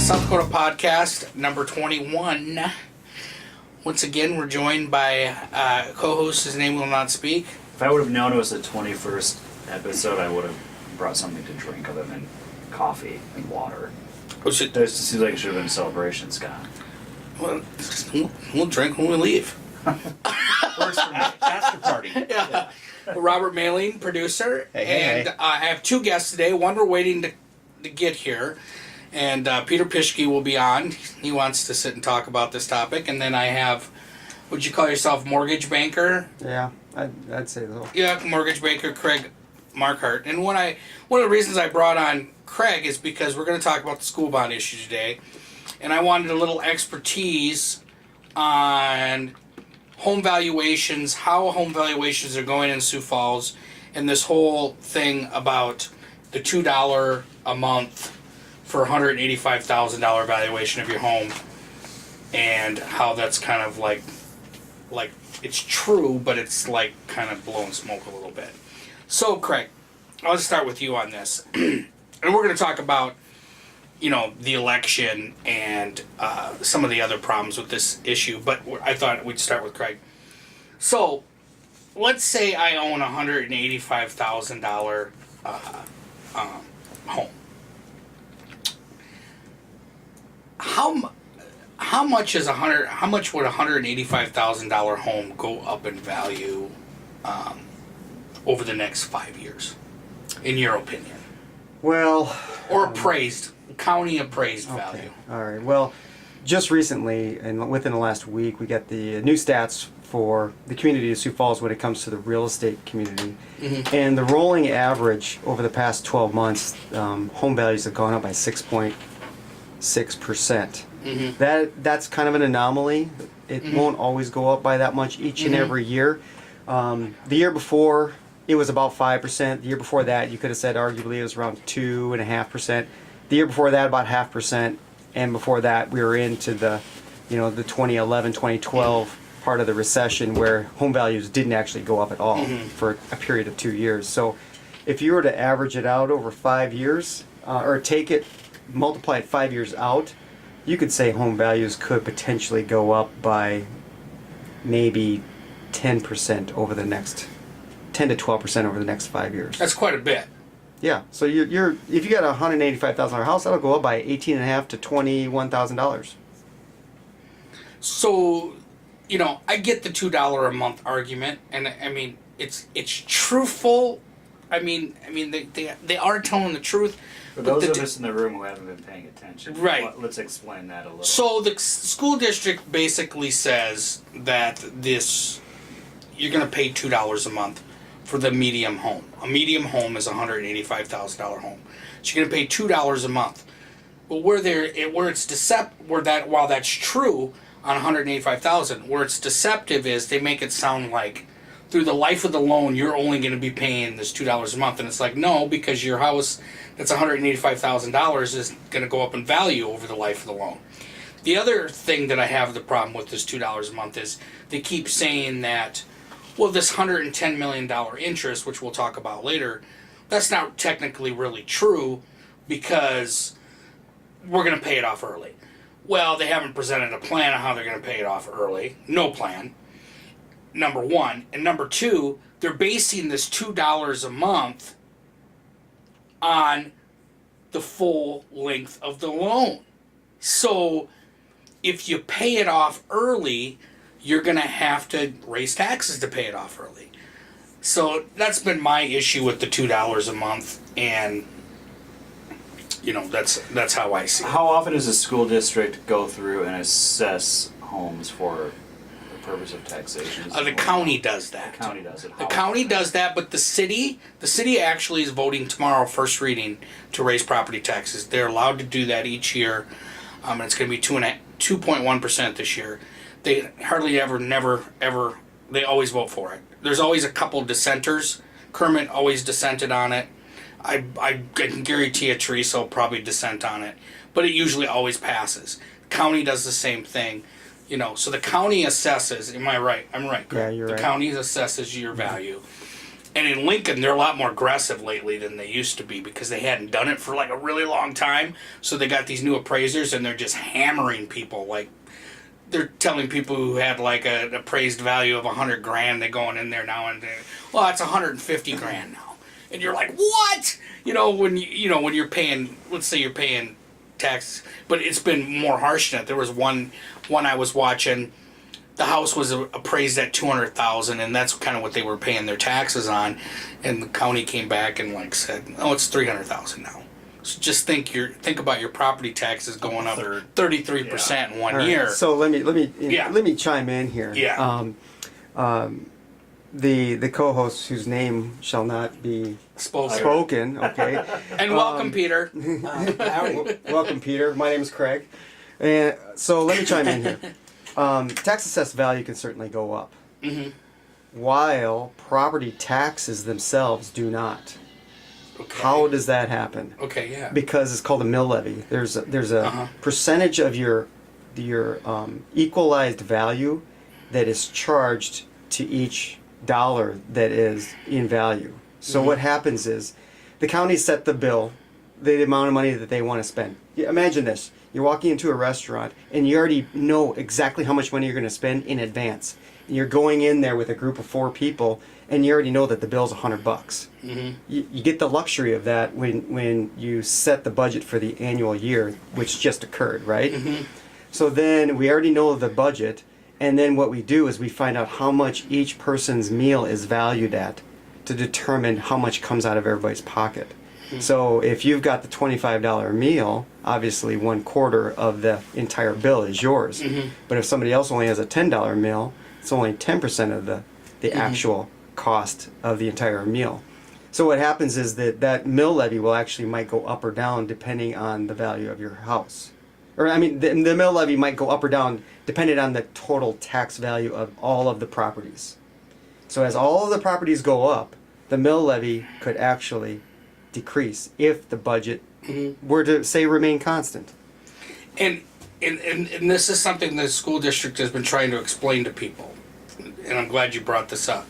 South Dakota podcast number 21. Once again, we're joined by co-host. His name will not speak. If I would have known it was the 21st episode, I would have brought something to drink other than coffee and water. Oh, It seems like it should have been a celebration, Scott. Well, we'll drink when we leave. Works for me. After party. Yeah. Robert Mailing, producer. Hey. And I have two guests today. One we're waiting to get here. And Peter Pischke will be on. He wants to sit and talk about this topic. And then I have, would you call yourself mortgage banker? Yeah, I'd say so. Yeah, mortgage banker Craig Markhardt. And one of the reasons I brought on Craig is because we're going to talk about the school bond issue today. And I wanted a little expertise on home valuations, how home valuations are going in Sioux Falls, and this whole thing about the $2 a month for $185,000 valuation of your home, and how that's kind of like it's true, but it's like kind of blowing smoke a little bit. So, Craig, I'll start with you on this, and we're going to talk about, the election and some of the other problems with this issue, but I thought we'd start with Craig. So, let's say I own a $185,000 home. How much would a $185,000 home go up in value over the next 5 years, in your opinion? Well, or appraised, county appraised value. All right. Well, just recently, and within the last week, we got the new stats for the community of Sioux Falls when it comes to the real estate community. Mm-hmm. And the rolling average over the past 12 months, home values have gone up by 6.6%. Mm-hmm. That's kind of an anomaly. It won't always go up by that much each and every year. The year before, it was about 5%. The year before that, you could have said arguably it was around 2.5%. The year before that, about 0.5%. And before that, we were into the 2011, 2012 part of the recession where home values didn't actually go up at all for a period of 2 years. So if you were to average it out over 5 years, or take it, multiply it 5 years out, you could say home values could potentially go up by maybe 10% over the next 10 to 12% over the next 5 years. That's quite a bit. Yeah. So you're if you got a $185,000 house, that'll go up by $18,500 to $21,000. So, I get the $2 a month argument, and I mean it's truthful. I mean they are telling the truth. For those of us in the room who haven't been paying attention, right? Let's explain that a little. So the school district basically says that you're going to pay $2 a month for the medium home. A medium home is a $185,000 home. So you're going to pay $2 a month. But while that's true on $185,000, where it's deceptive is they make it sound like through the life of the loan you're only going to be paying this $2 a month, and it's like no, because your house that's $185,000 is going to go up in value over the life of the loan. The other thing that I have the problem with this $2 a month is they keep saying that, well, this $110 million interest, which we'll talk about later, that's not technically really true because we're going to pay it off early. Well, they haven't presented a plan on how they're going to pay it off early. No plan, number one. And number two, they're basing this $2 a month on the full length of the loan. So if you pay it off early, you're going to have to raise taxes to pay it off early. So that's been my issue with the $2 a month, and that's how I see it. How often does a school district go through and assess homes for the purpose of taxation? The county does that. The county does it. The county does that, but the city actually is voting tomorrow, first reading, to raise property taxes. They're allowed to do that each year, and it's going to be 2.1% this year. They hardly ever, they always vote for it. There's always a couple dissenters. Kermit always dissented on it. I can guarantee Teresa will probably dissent on it, but it usually always passes. The county does the same thing. So the county assesses, am I right? I'm right, correct? Yeah, you're right. The right. county assesses your value. And in Lincoln, they're a lot more aggressive lately than they used to be because they hadn't done it for like a really long time. So they got these new appraisers and they're just hammering people. Like, they're telling people who had like an appraised value of $100,000, they're going in there now and well, that's $150,000 now. And you're like, what? When you're paying, let's say you're paying taxes, but it's been more harsh than that. There was one I was watching. The house was appraised at $200,000, and that's kind of what they were paying their taxes on. And the county came back and like said, "Oh, it's $300,000 now." So just think about your property taxes going up 33% in 1 All right, year. So let me chime in here. Yeah. The co-host whose name shall not be spoken. Okay. And welcome, Peter. Welcome, Peter. My name is Craig. And so let me chime in here. Tax assessed value can certainly go up, while property taxes themselves do not. Okay. How does that happen? Okay, yeah. Because it's called a mill levy. There's a percentage of your equalized value that is charged to each dollar that is in value. So what happens is the county set the bill, the amount of money that they want to spend. Imagine this. You're walking into a restaurant and you already know exactly how much money you're going to spend in advance. And you're going in there with a group of 4 people and you already know that the bill's $100. You get the luxury of that when you set the budget for the annual year, which just occurred, right? So then we already know the budget, and then what we do is we find out how much each person's meal is valued at to determine how much comes out of everybody's pocket. So if you've got the $25 meal, obviously 1/4 of the entire bill is yours. But if somebody else only has a $10 meal, it's only 10% of the actual cost of the entire meal. So what happens is that mill levy will actually might go up or down depending on the value of your house. Or I mean, the mill levy might go up or down depending on the total tax value of all of the properties. So as all of the properties go up, the mill levy could actually decrease if the budget were to say remain constant. And this is something the school district has been trying to explain to people, and I'm glad you brought this up.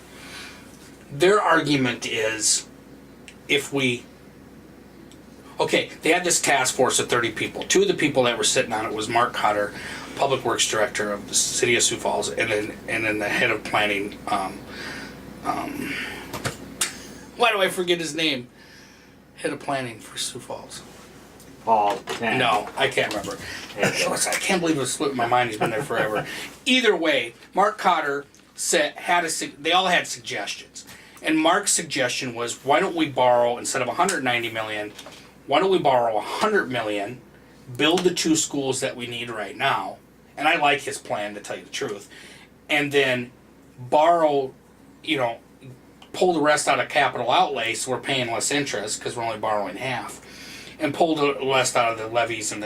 Their argument is, they had this task force of 30 people. 2 of the people that were sitting on it was Markhardt, Public Works Director of the City of Sioux Falls, and then the head of planning. Why do I forget his name? Head of planning for Sioux Falls. Paul. No, I can't remember. I can't believe it slipped my mind. He's been there forever. Either way, Mark Cotter they all had suggestions. And Mark's suggestion was, why don't we borrow, instead of $190 million, why don't we borrow $100 million, build the 2 schools that we need right now, and I like his plan, to tell you the truth, and then borrow, pull the rest out of capital outlay so we're paying less interest because we're only borrowing half, and pull the rest out of the levies, and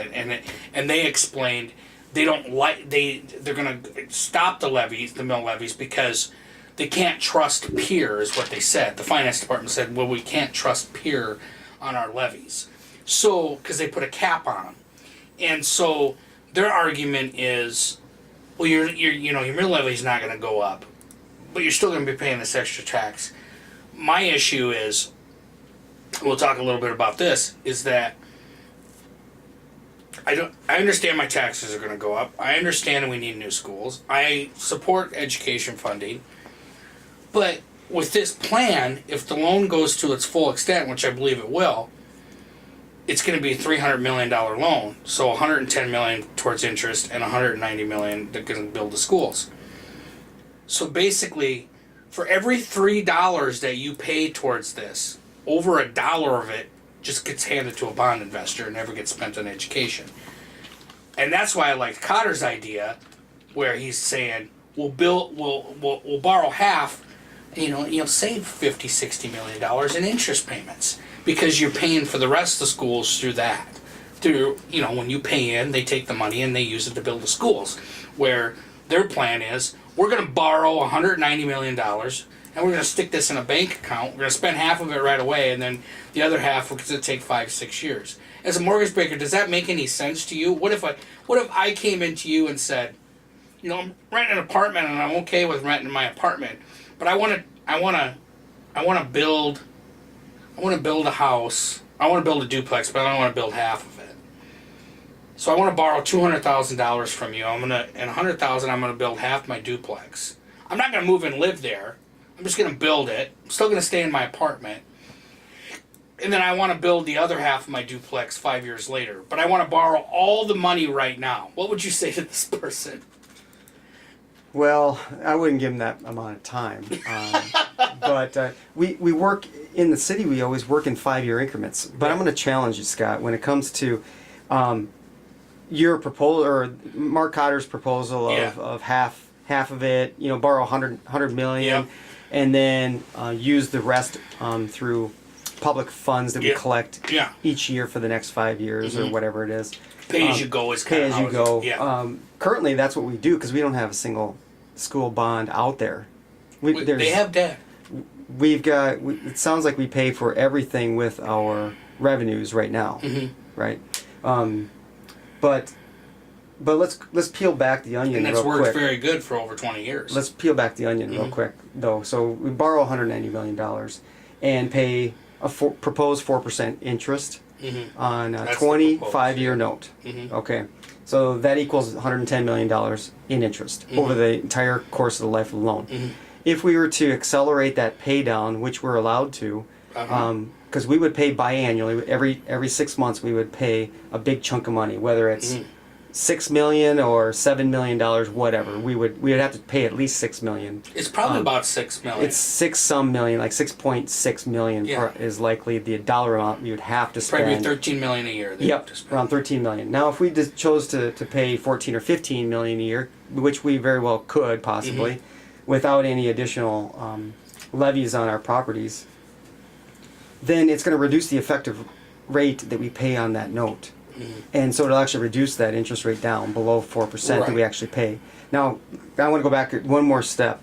they explained they're going to stop the mill levies because they can't trust Peer, is what they said. The finance department said, well, we can't trust Peer on our levies. So, because they put a cap on them. And so their argument is, well, your mill levy's not going to go up, but you're still going to be paying this extra tax. My issue is, we'll talk a little bit about this, is that I understand my taxes are going to go up. I understand we need new schools. I support education funding. But with this plan, if the loan goes to its full extent, which I believe it will, it's going to be a $300 million loan. So $110 million towards interest and $190 million that's going to build the schools. So basically, for every $3 that you pay towards this, over $1 of it just gets handed to a bond investor and never gets spent on education. And that's why I liked Cotter's idea, where he's saying, we'll borrow half, you'll save $50-60 million in interest payments because you're paying for the rest of the schools through that. When you pay in, they take the money and they use it to build the schools. Where their plan is, we're going to borrow $190 million and we're going to stick this in a bank account. We're going to spend half of it right away, and then the other half is going to take 5-6 years. As a mortgage breaker, does that make any sense to you? What if I came into you and said, I'm renting an apartment and I'm okay with renting my apartment, but I want to I want to build a house. I want to build a duplex, but I don't want to build half of it. So I want to borrow $200,000 from you. And $100,000 I'm going to build half my duplex. I'm not going to move and live there. I'm just going to build it. I'm still going to stay in my apartment. And then I want to build the other half of my duplex 5 years later. But I want to borrow all the money right now. What would you say to this person? Well, I wouldn't give them that amount of time. But we work in the city. We always work in 5-year increments. But I'm going to challenge you, Scott, when it comes to your proposal or Markhardt's proposal of half of it. Borrow 100 million, and then use the rest through public funds that we collect each year for the next 5 years or whatever it is. Pay as you go is pay as you go. Yeah. Currently, that's what we do because we don't have a single school bond out there. They have debt. We've got. It sounds like we pay for everything with our revenues right now, right? But let's peel back the onion and that's real worked quick. very good for over 20 years. Let's peel back the onion real quick, though. So we borrow $190 million and pay a proposed 4% interest on a 25-year note. Okay, so that equals $110 million in interest over the entire course of the life of the loan. If we were to accelerate that pay down, which we're allowed to, because we would pay biannually, every 6 months we would pay a big chunk of money, whether it's $6 million or $7 million, whatever. We would have to pay at least $6 million. It's probably about $6 million. It's 6-some million, like 6.6 million is likely the dollar amount you would have to spend. Probably $13 million a year. Yep, around $13 million. Now, if we just chose to pay $14 or $15 million a year, which we very well could possibly, without any additional levies on our properties, then it's going to reduce the effective rate that we pay on that note. And so it'll actually reduce that interest rate down below 4% that we actually pay. Now, I want to go back one more step.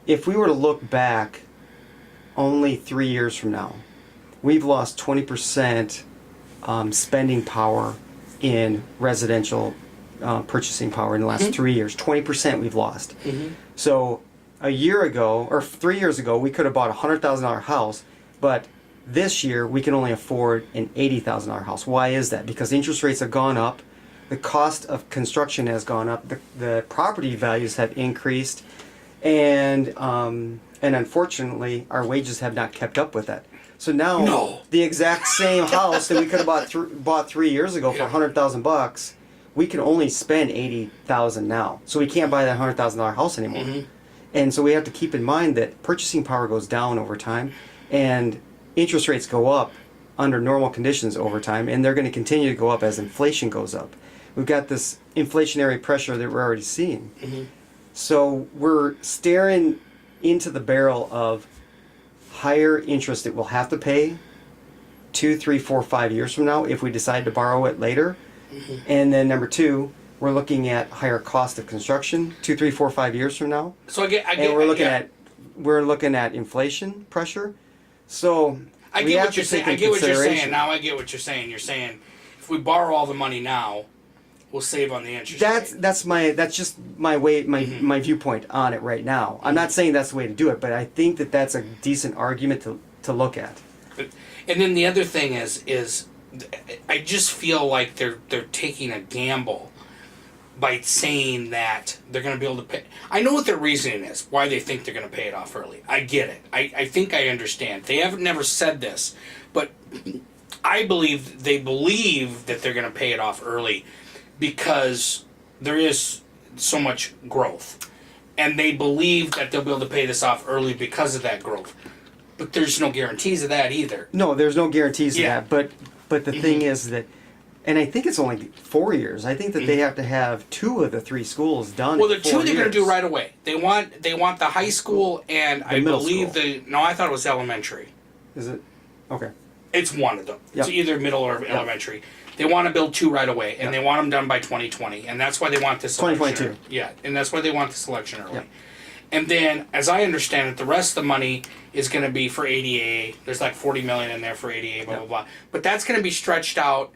If we were to look back only 3 years from now, we've lost 20% spending power in residential purchasing power in the last 3 years. 20% we've lost. So a year ago, or 3 years ago, we could have bought a $100,000 house, but this year, we can only afford an $80,000 house. Why is that? Because interest rates have gone up, the cost of construction has gone up, the property values have increased, and unfortunately, our wages have not kept up with that. So now, the exact same house that we could have bought 3 years ago for $100,000, we can only spend $80,000 now. So we can't buy that $100,000 house anymore. And so we have to keep in mind that purchasing power goes down over time, and interest rates go up under normal conditions over time, and they're going to continue to go up as inflation goes up. We've got this inflationary pressure that we're already seeing. So we're staring into the barrel of higher interest that we'll have to pay 2, 3, 4, 5 years from now if we decide to borrow it later. And then number two, we're looking at higher cost of construction 2, 3, 4, 5 years from now. So I get, and we're looking at inflation pressure. So I get what you're saying. I get what you're saying. Now I get what you're saying. You're saying if we borrow all the money now, we'll save on the interest rate. That's just my way, my viewpoint on it right now. I'm not saying that's the way to do it, but I think that that's a decent argument to look at. And then the other thing is I just feel like they're taking a gamble by saying that they're going to be able to pay. I know what their reasoning is, why they think they're going to pay it off early. I get it. I think I understand. They haven't never said this, but I believe they believe that they're going to pay it off early because there is so much growth. And they believe that they'll be able to pay this off early because of that growth. But there's no guarantees of that either. No, there's no guarantees of that. But the thing is that, and I think it's only 4 years. I think that they have to have 2 of the 3 schools done. Well, the 2 they're going to do right away. They want the high school and I believe I thought it was elementary. Is it? Okay. It's one of them. It's either middle or elementary. They want to build 2 right away, and they want them done by 2020, and that's why they want this election. 2022. Yeah, and that's why they want this election early. And then, as I understand it, the rest of the money is going to be for ADA. There's like $40 million in there for ADA, blah, blah, blah. But that's going to be stretched out.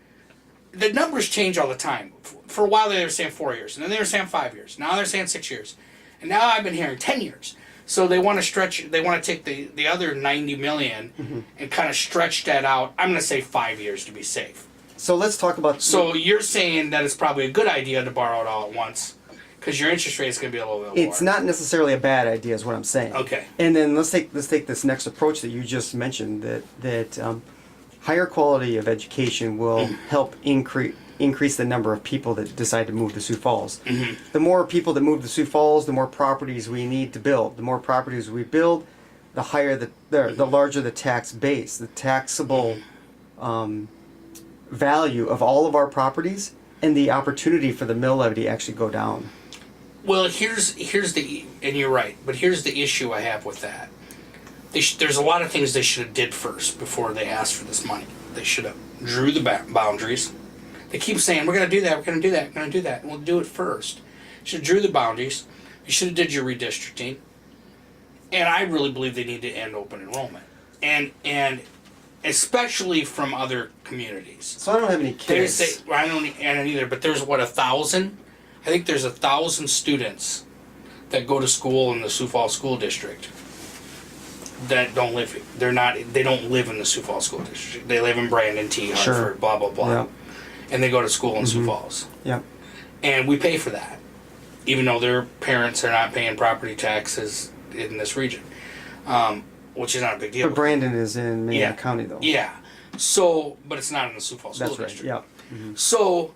The numbers change all the time. For a while, they were saying 4 years, and then they were saying 5 years. Now they're saying 6 years. And now I've been hearing 10 years. So they want to take the other 90 million and kind of stretch that out. I'm going to say 5 years to be safe. So let's talk about. So you're saying that it's probably a good idea to borrow it all at once because your interest rate is going to be a little bit lower. It's not necessarily a bad idea, is what I'm saying. Okay. And then let's take this next approach that you just mentioned, that higher quality of education will help increase the number of people that decide to move to Sioux Falls. The more people that move to Sioux Falls, the more properties we need to build. The more properties we build, the higher the larger the tax base, the taxable value of all of our properties, and the opportunity for the mill levy to actually go down. Well, here's the, and you're right, but here's the issue I have with that. There's a lot of things they should have did first before they asked for this money. They should have drew the boundaries. They keep saying, we're going to do that, we're going to do that, we're going to do that. We'll do it first. You should have drew the boundaries. You should have did your redistricting. And I really believe they need to end open enrollment. And especially from other communities. So I don't have any kids. I don't either, but there's 1,000? I think there's 1,000 students that go to school in the Sioux Falls School District that don't live here. They don't live in the Sioux Falls School District. They live in Brandon, T, Hartford, Sure. blah, blah, blah. Yep. And they go to school in Sioux Falls. Yep. And we pay for that, even though their parents are not paying property taxes in this region, which is not a big deal. But Brandon is in Minnetonka County, though. Yeah. So, but it's not in the Sioux Falls School That's right. District. Yep. So,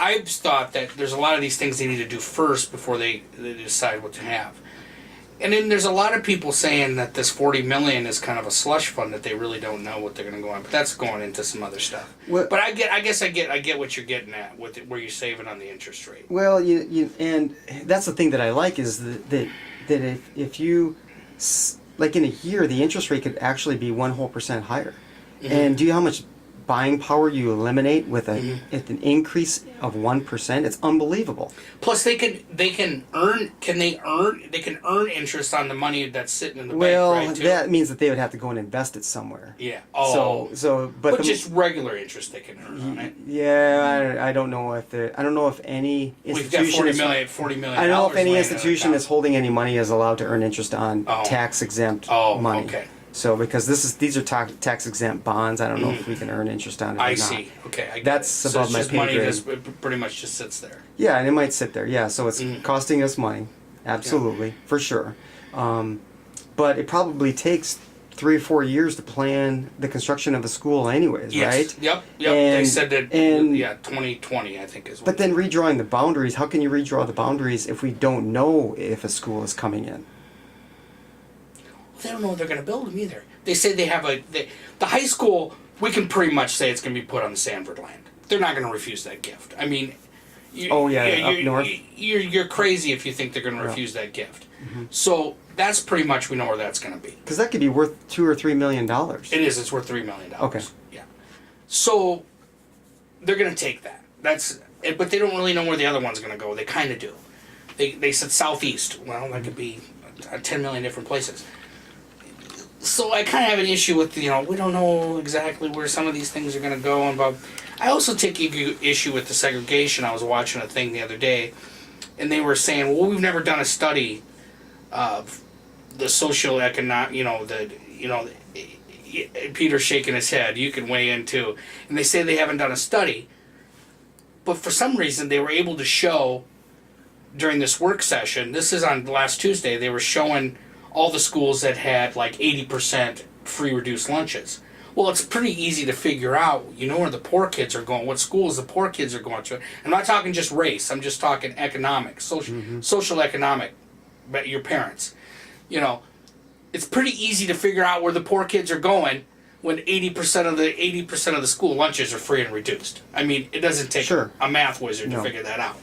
I've thought that there's a lot of these things they need to do first before they decide what to have. And then there's a lot of people saying that this $40 million is kind of a slush fund that they really don't know what they're going to go on. But that's going into some other stuff. Well, but I get what you're getting at with it, where you're saving on the interest rate. Well, and that's the thing that I like is that if you, like in a year, the interest rate could actually be 1% higher. And do you know how much buying power you eliminate with an increase of 1%? It's unbelievable. Plus, they can earn interest on the money that's sitting in the Well, bank, right? Too? that means that they would have to go and invest it somewhere. Yeah. Oh. But just regular interest they can earn on it. Yeah, I don't know if any institution. We've got $40 million. I don't know if any laying in institution an that's holding any money is allowed to earn interest on tax exempt money. Okay. So because these are tax exempt bonds, I don't know if we can earn interest on it. I or not. see. Okay, I get That's it. above So my it's just pay money grade. that pretty much just sits there. Yeah, and it might sit there. Yeah, so it's costing us money, absolutely, for sure. But it probably takes 3 or 4 years to plan the construction of a school, anyways, Yes. right? Yep. And, They said that. 2020, I think is. But then redrawing the boundaries. How can you redraw the boundaries if we don't know if a school is coming in? They don't know they're going to build them either. They say they have the high school. We can pretty much say it's going to be put on the Sanford land. They're not going to refuse that gift. I mean, up north. You're crazy if you think they're going to refuse that gift. So that's pretty much we know where that's going to be. Because that could be worth $2 or $3 million. It is. It's worth $3 million. Okay. Yeah. So they're going to take that. But they don't really know where the other one's going to go. They kind of do. They said southeast. Well, that could be 10 million different places. So I kind of have an issue with, we don't know exactly where some of these things are going to go. But I also take issue with the segregation. I was watching a thing the other day, and they were saying, well, we've never done a study of the social economic, Peter's shaking his head. You can weigh in too. And they say they haven't done a study. But for some reason, they were able to show during this work session, this is on last Tuesday, they were showing all the schools that had like 80% free reduced lunches. Well, it's pretty easy to figure out, where the poor kids are going, what schools the poor kids are going to. I'm not talking just race, I'm just talking economic, social economic, but your parents. It's pretty easy to figure out where the poor kids are going when 80% of the school lunches are free and reduced. I mean, it doesn't take a math wizard to figure that out.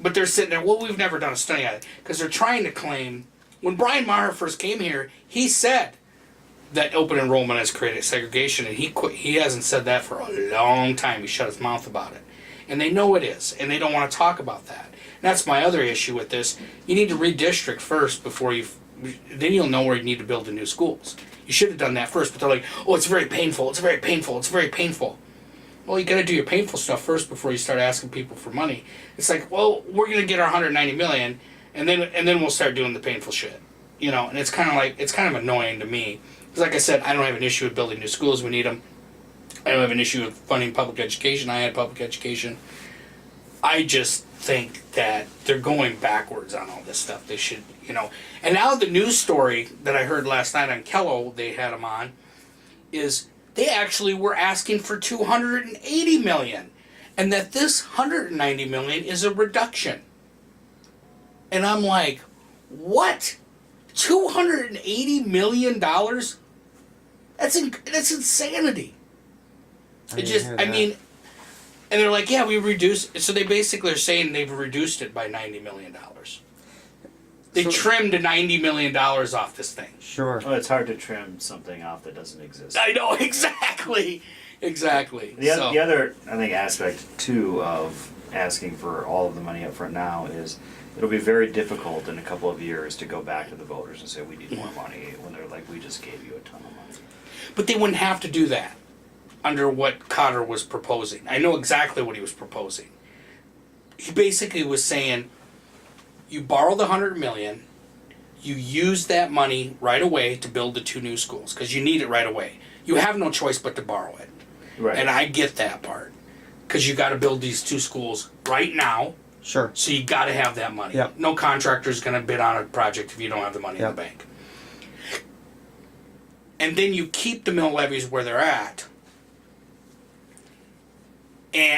But they're sitting there, well, we've never done a study on it, because they're trying to claim. When Brian Maher first came here, he said that open enrollment has created segregation, and he hasn't said that for a long time. He shut his mouth about it. And they know it is, and they don't want to talk about that. And that's my other issue with this. You need to redistrict first before then you'll know where you need to build the new schools. You should have done that first, but they're like, oh, it's very painful, it's very painful, it's very painful. Well, you got to do your painful stuff first before you start asking people for money. It's like, well, we're going to get our 190 million, and then we'll start doing the painful shit, And it's kind of annoying to me. Because like I said, I don't have an issue with building new schools. We need them. I don't have an issue with funding public education. I had public education. I just think that they're going backwards on all this stuff. They should, And now the news story that I heard last night on Kello, they had them on, is they actually were asking for 280 million, and that this 190 million is a reduction. And I'm like, what? $280 million? That's insanity. And they're like, yeah, we reduced. So they basically are saying they've reduced it by $90 million. They trimmed $90 million off this thing. Sure. Well, it's hard to trim something off that doesn't exist. I know, exactly. Exactly. The other, I think, aspect, too, of asking for all of the money up front now is it'll be very difficult in a couple of years to go back to the voters and say, we need more money, when they're like, we just gave you a ton of money. But they wouldn't have to do that under what Cotter was proposing. I know exactly what he was proposing. He basically was saying, you borrow the $100 million, you use that money right away to build the 2 new schools, because you need it right away. You have no choice but to borrow it. Right. And I get that part, because you got to build these 2 schools right now. Sure. So you got to have that money. Yep. No contractor's going to bid on a project if you don't have the money in the bank. And then you keep the mill levies where they're at,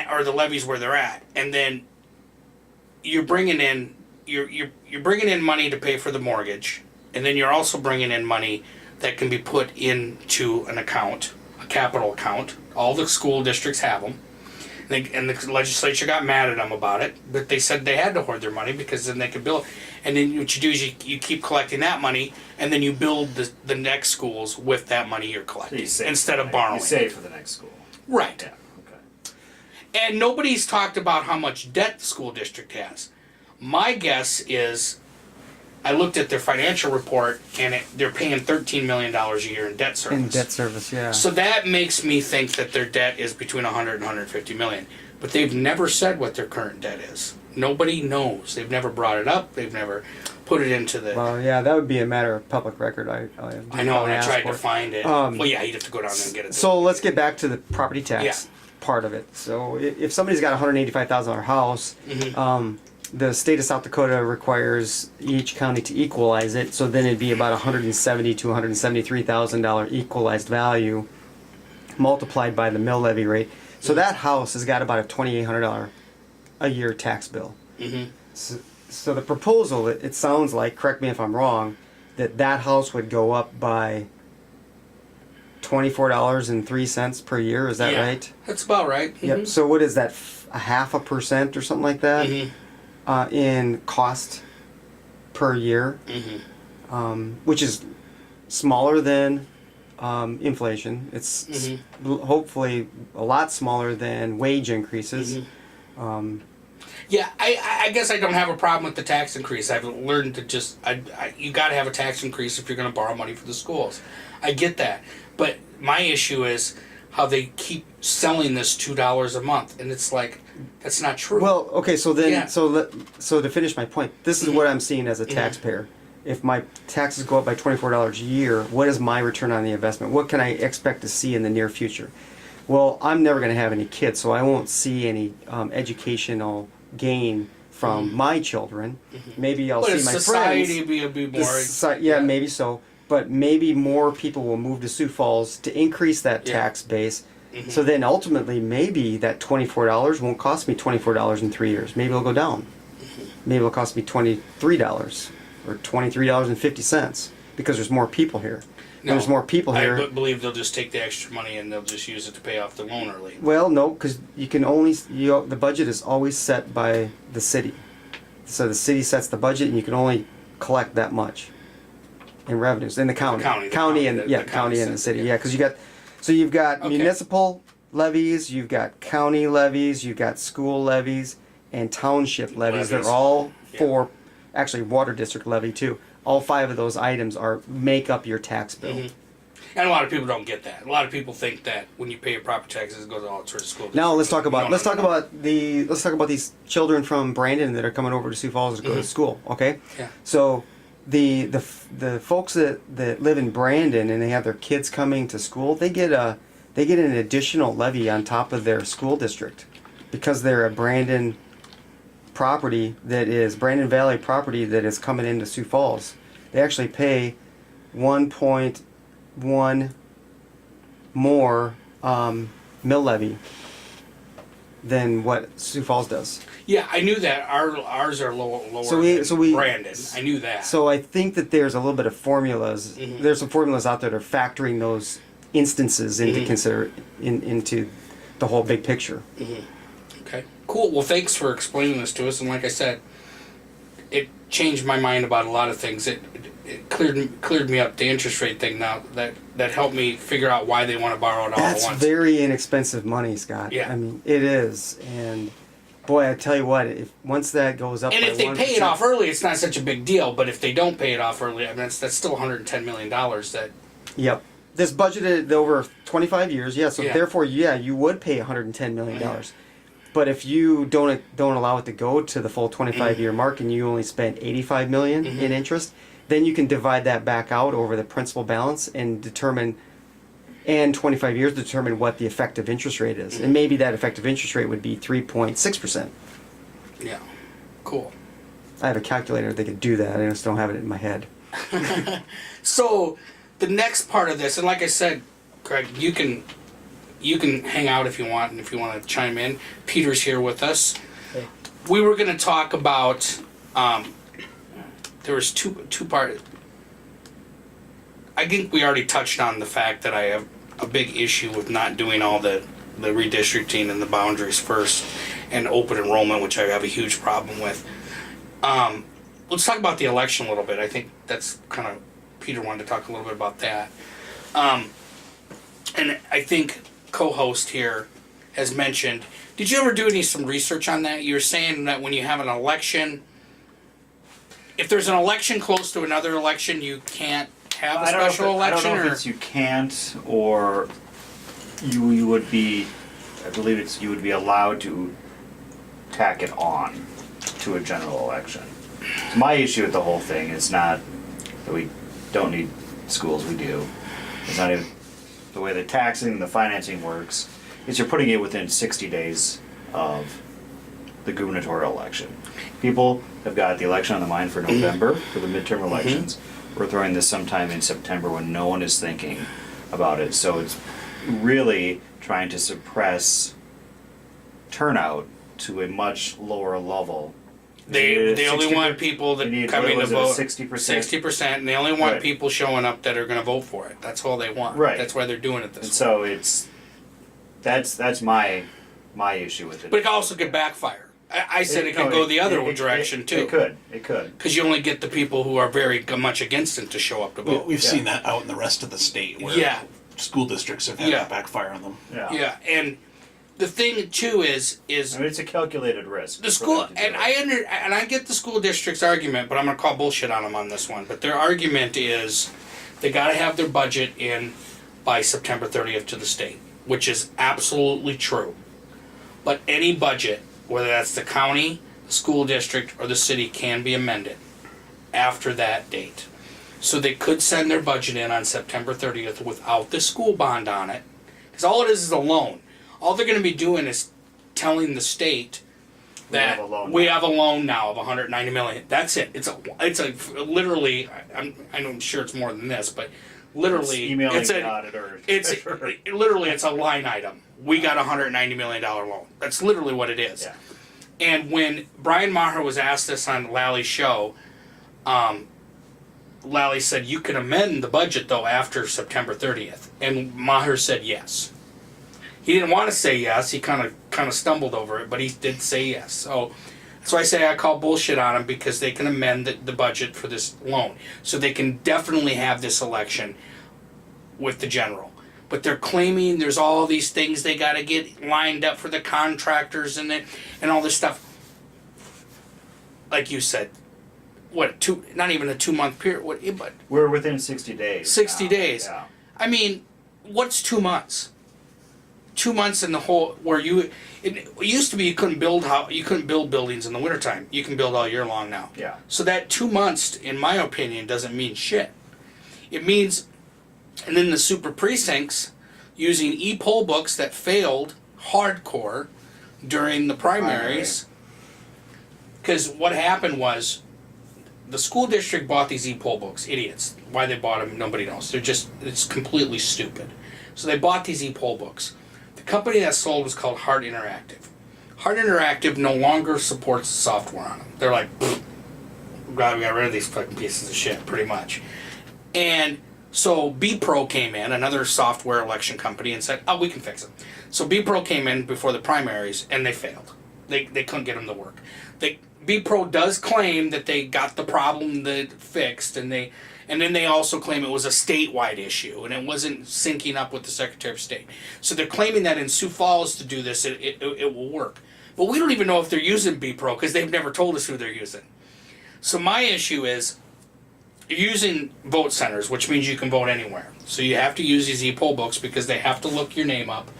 or the levies where they're at, and then you're bringing in you're bringing in money to pay for the mortgage, and then you're also bringing in money that can be put into an account, a capital account. All the school districts have them. And the legislature got mad at them about it, but they said they had to hoard their money because then they could build. And then what you do is you keep collecting that money, and then you build the next schools with that money you're collecting instead of borrowing. You save for the next school. Right. Yeah. Okay. And nobody's talked about how much debt the school district has. My guess is, I looked at their financial report, and they're paying $13 million a year in debt service. In debt service, yeah. So that makes me think that their debt is between 100 and 150 million. But they've never said what their current debt is. Nobody knows. They've never brought it up. They've never put it into the... Well, yeah, that would be a matter of public record. I know, and I tried to find it. Well, yeah, you'd have to go down there and get it. So let's get back to the property tax part of it. So if somebody's got a $185,000 house, the state of South Dakota requires each county to equalize it. So then it'd be about $170,000 to $173,000 equalized value multiplied by the mill levy rate. So that house has got about a $2,800 a year tax bill. So the proposal, it sounds like, correct me if I'm wrong, that house would go up by $24.03 per year. Is that right? That's about right. Yep. So what is that? A 0.5% or something like that in cost per year, which is smaller than inflation. It's hopefully a lot smaller than wage increases. Yeah, I guess I don't have a problem with the tax increase. I've learned to just, you got to have a tax increase if you're going to borrow money for the schools. I get that. But my issue is how they keep selling this $2 a month. And it's like, that's not true. Well, okay, so then, so to finish my point, this is what I'm seeing as a taxpayer. If my taxes go up by $24 a year, what is my return on the investment? What can I expect to see in the near future? Well, I'm never going to have any kids, so I won't see any educational gain from my children. Maybe I'll see my society friends. Be more. Maybe so. But maybe more people will move to Sioux Falls to increase that tax base. So then ultimately, maybe that $24 won't cost me $24 in 3 years. Maybe it'll go down. Maybe it'll cost me $23 or $23.50 because there's more people here. No, there's more people here. I believe they'll just take the extra money and they'll just use it to pay off the loan early. Well, no, because you can only the budget is always set by the city. So the city sets the budget, and you can only collect that much in revenues in the county, county and the city. Yeah, because you've got municipal levies, you've got county levies, you've got school levies, and township levies. They're all actually water district levy too. All 5 of those items make up your tax bill. And a lot of people don't get that. A lot of people think that when you pay your property taxes, it goes all towards school. Now let's talk about No, no, no. let's talk about these children from Brandon that are coming over to Sioux Falls to go to school. Okay. Yeah. So the folks that live in Brandon and they have their kids coming to school, they get an additional levy on top of their school district because they're a Brandon property that is Brandon Valley property that is coming into Sioux Falls. They actually pay 1.1 more mill levy than what Sioux Falls does. Yeah, I knew that. Ours are lower So than we Brandon. I knew that. So I think that there's a little bit of formulas. Mhm. There's some formulas out there that are factoring those instances into Mhm. into the whole big picture. Okay, cool. Well, thanks for explaining this to us. And like I said, it changed my mind about a lot of things. It cleared me up the interest rate thing now. That helped me figure out why they want to borrow it all That's at once. very inexpensive money, Scott. Yeah. I mean, it is. And boy, I tell you what, if once that goes up, And by if they 1%, pay it off early, it's not such a big deal. But if they don't pay it off early, I mean, that's still $110 million. That Yep. This budgeted over 25 years, yeah. So Yeah. therefore, yeah, you would pay $110 million. But if you don't allow it to go to the full 25-year mark and you only spend $85 million in interest, then you can divide that back out over the principal balance and determine, and 25 years determine what the effective interest rate is. And maybe that effective interest rate would be 3.6%. yeah, cool. I have a calculator that could do that. I just don't have it in my head. So the next part of this, and like I said, Craig, you can hang out if you want, and if you want to chime in, Peter's here with us. Hey. We were going to talk about. There was two part. I think we already touched on the fact that I have a big issue with not doing all the redistricting and the boundaries first, and open enrollment, which I have a huge problem with. Let's talk about the election a little bit. I think that's kind of Peter wanted to talk a little bit about that. And I think co-host here has mentioned. Did you ever do some research on that? You're saying that when you have an election, if there's an election close to another election, you can't have a special election, I don't know if it's you can't or you would be. I believe it's you would be allowed to tack it on to a general election. My issue with the whole thing is not that we don't need schools. We do. It's not even the way the taxing and the financing works. Is you're putting it within 60 days of the gubernatorial election. People have got the election on the mind for November for the midterm elections. We're throwing this sometime in September when no one is thinking about it. So it's really trying to suppress turnout to a much lower level. They only want people that coming to vote 60%. 60%, and they only want Right. people showing up that are going to vote for it. That's all they want. Right. That's why they're doing it this And way. so it's that's my issue with it. But it also could backfire. I said it could go the other direction too. It could. Because you only get the people who are very much against it to show up to vote. We've seen that out in the rest of the state where Yeah. school districts have had Yeah. that backfire on them. Yeah, and the thing too is I mean, it's a calculated risk. the for school, them to do and it. I get the school district's argument, but I'm gonna call bullshit on them on this one. But their argument is they got to have their budget in by September 30th to the state, which is absolutely true. But any budget, whether that's the county, the school district, or the city, can be amended after that date. So they could send their budget in on September 30th without the school bond on it, because all it is a loan. All they're going to be doing is telling the state that we have a loan now of 190 million. That's it. It's a literally. I'm sure it's more than this, but literally, emailing it's the a auditor. literally it's a line item. We got a $190 million loan. That's literally what it is. Yeah. And when Brian Maher was asked this on Lally's show, Lally said you can amend the budget though after September 30th, and Maher said yes. He didn't want to say yes. He kind of stumbled over it, but he did say yes. So I say I call bullshit on him because they can amend the budget for this loan, so they can definitely have this election with the general. But they're claiming there's all these things they got to get lined up for the contractors and all this stuff. Like you said, what not even a 2-month period? But We're within 60 days. 60 now. days. Yeah. I mean, what's 2 months? 2 months in the whole where it used to be you couldn't build buildings in the wintertime. You can build all year long now. Yeah. So that 2 months, in my opinion, doesn't mean shit. It means, and then the super precincts using e-poll books that failed hardcore during the primaries. Because what happened was the school district bought these e-poll books. Idiots. Why they bought them, nobody knows. It's completely stupid. So they bought these e-poll books. The company that sold was called Hart Interactive. Hart Interactive no longer supports the software on them. They're like, we got rid of these fucking pieces of shit, pretty much. And so B-Pro came in, another software election company, and said, oh, we can fix them. So B-Pro came in before the primaries, and they failed. They couldn't get them to work. B-Pro does claim that they got the problem fixed, and then they also claim it was a statewide issue, and it wasn't syncing up with the Secretary of State. So they're claiming that in Sioux Falls to do this, it will work. But we don't even know if they're using B-Pro, because they've never told us who they're using. So my issue is, you're using vote centers, which means you can vote anywhere. So you have to use these e-poll books because they have to look your name up.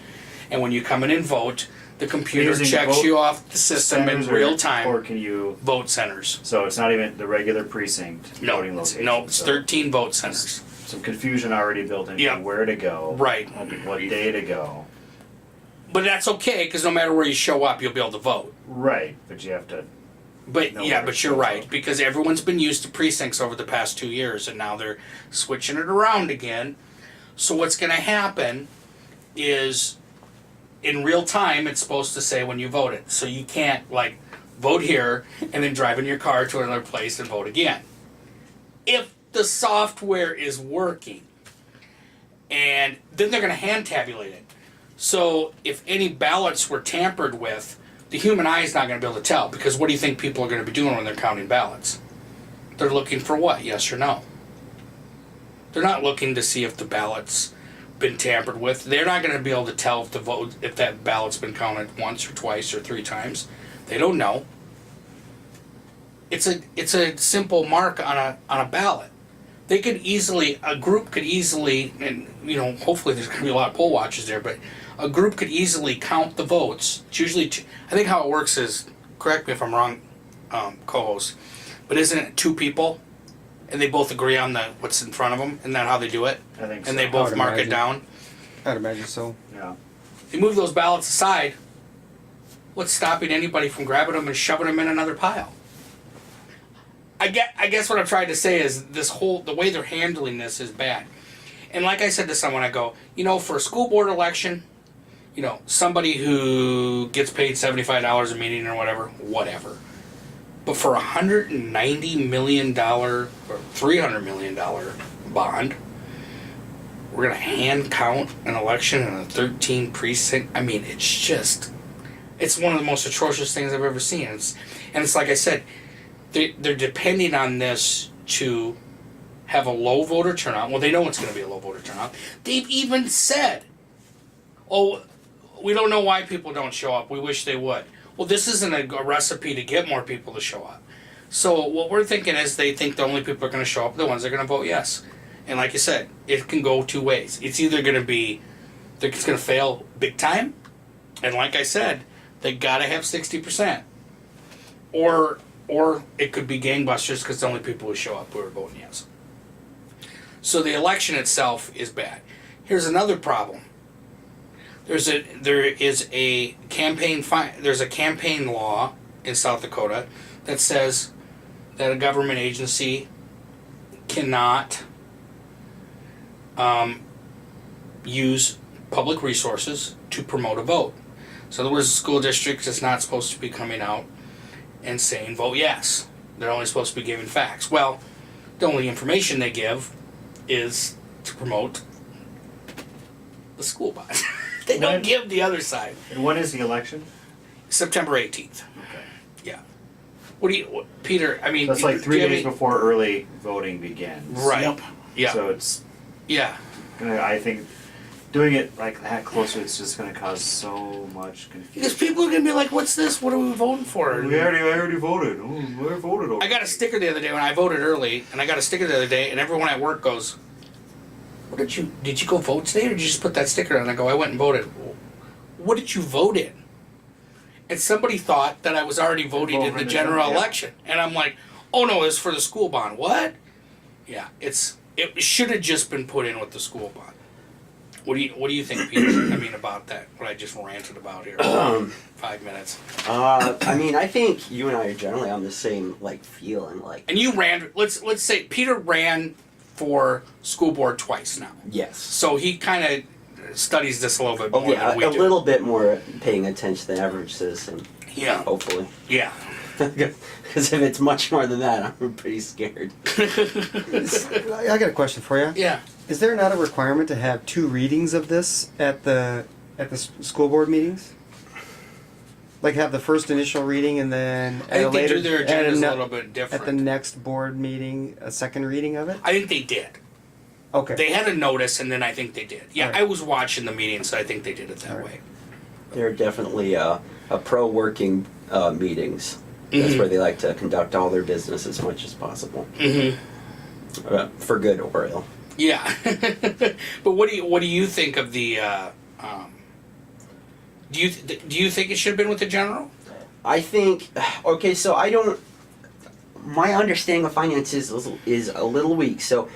And when you come in and vote, the computer Using checks vote you off the system in centers real or time. can you? Vote centers. So it's not even the regular precinct voting location. No, it's so 13 vote centers. some confusion already built into Yeah. where to go, Right. what day to go. But that's okay, because no matter where you show up, you'll be able to vote. Right, but you have to. But No, yeah, where but to you're show right, up. because everyone's been used to precincts over the past 2 years, and now they're switching it around again. So what's going to happen is, in real time, it's supposed to say when you voted. So you can't, like, vote here and then drive in your car to another place and vote again. If the software is working. And then they're going to hand tabulate it. So if any ballots were tampered with, the human eye is not going to be able to tell, because what do you think people are going to be doing when they're counting ballots? They're looking for what? Yes or no. They're not looking to see if the ballot's been tampered with. They're not going to be able to tell if that ballot's been counted once or twice or 3 times. They don't know. It's a simple mark on a ballot. A group could easily, and hopefully there's going to be a lot of poll watchers there, but a group could easily count the votes. It's usually I think how it works is, correct me if I'm wrong, co-host, but isn't it 2 people, and they both agree on what's in front of them? Isn't that how they do it? I think so. And they I both would mark it imagine. down. I'd imagine so. Yeah. They move those ballots aside. What's stopping anybody from grabbing them and shoving them in another pile? I guess what I'm trying to say is the way they're handling this is bad. And like I said to someone, I go, for a school board election, somebody who gets paid $75 a meeting or whatever. But for $190 million or $300 million bond, we're going to hand count an election in a 13 precinct. I mean, it's one of the most atrocious things I've ever seen. It's like I said, they're depending on this to have a low voter turnout. Well, they know it's going to be a low voter turnout. They've even said, oh, we don't know why people don't show up. We wish they would. Well, this isn't a recipe to get more people to show up. So what we're thinking is they think the only people are going to show up are the ones that are going to vote yes. And like you said, it can go 2 ways. It's either going to be, it's going to fail big time, and like I said, they got to have 60%. Or it could be gangbusters because the only people who show up who are voting yes. So the election itself is bad. Here's another problem. There's a campaign law in South Dakota that says that a government agency cannot use public resources to promote a vote. So in other words, the school district is not supposed to be coming out and saying vote yes. They're only supposed to be giving facts. Well, the only information they give is to promote the school bus. They don't give the other side. And when is the election? September 18th. Okay. Yeah. Peter, I mean... That's like 3 do you have days any- before early voting begins. Right. Yep. Yeah. So it's Yeah. I think doing it like that closer, it's just going to cause so much Because confusion. people are going to be like, what's this? What are we voting for? I already voted. Oh, I voted. I got a sticker the other day when I voted early, and I got a sticker the other day, and everyone at work goes, did you go vote today, or did you just put that sticker on? I go, I went and voted. What did you vote in? And somebody thought that I was already voting in the general election. And I'm like, oh no, it's for the school bond. What? Yeah, it should have just been put in with the school bond. What do you think, Peter? I mean, about that? What I just ranted about here. 5 minutes. I mean, I think you and I are generally on the same feeling. And you ran. Let's say Peter ran for school board twice now. Yes. So he kind of studies this a little bit more yeah, than we a do. little bit more paying attention than the average citizen. Yeah. Hopefully. Yeah. Because if it's much more than that, I'm pretty scared. I got a question for you. Yeah. Is there not a requirement to have 2 readings of this at the school board meetings? Like have the first initial reading and then I think they do their agendas a little bit different. At the next board meeting, a second reading of it? I think they did. Okay. They had a notice, and then I think they did. Yeah, Right. I was watching the meeting, so I think they did it that way. They're definitely a pro-working meetings. That's where they like to conduct all their business as much as possible. Mm-hmm. For good or ill. Yeah. But what do you think of the? Do you think it should have been with the general? I think. Okay, so I don't. My understanding of finances is a little weak. So,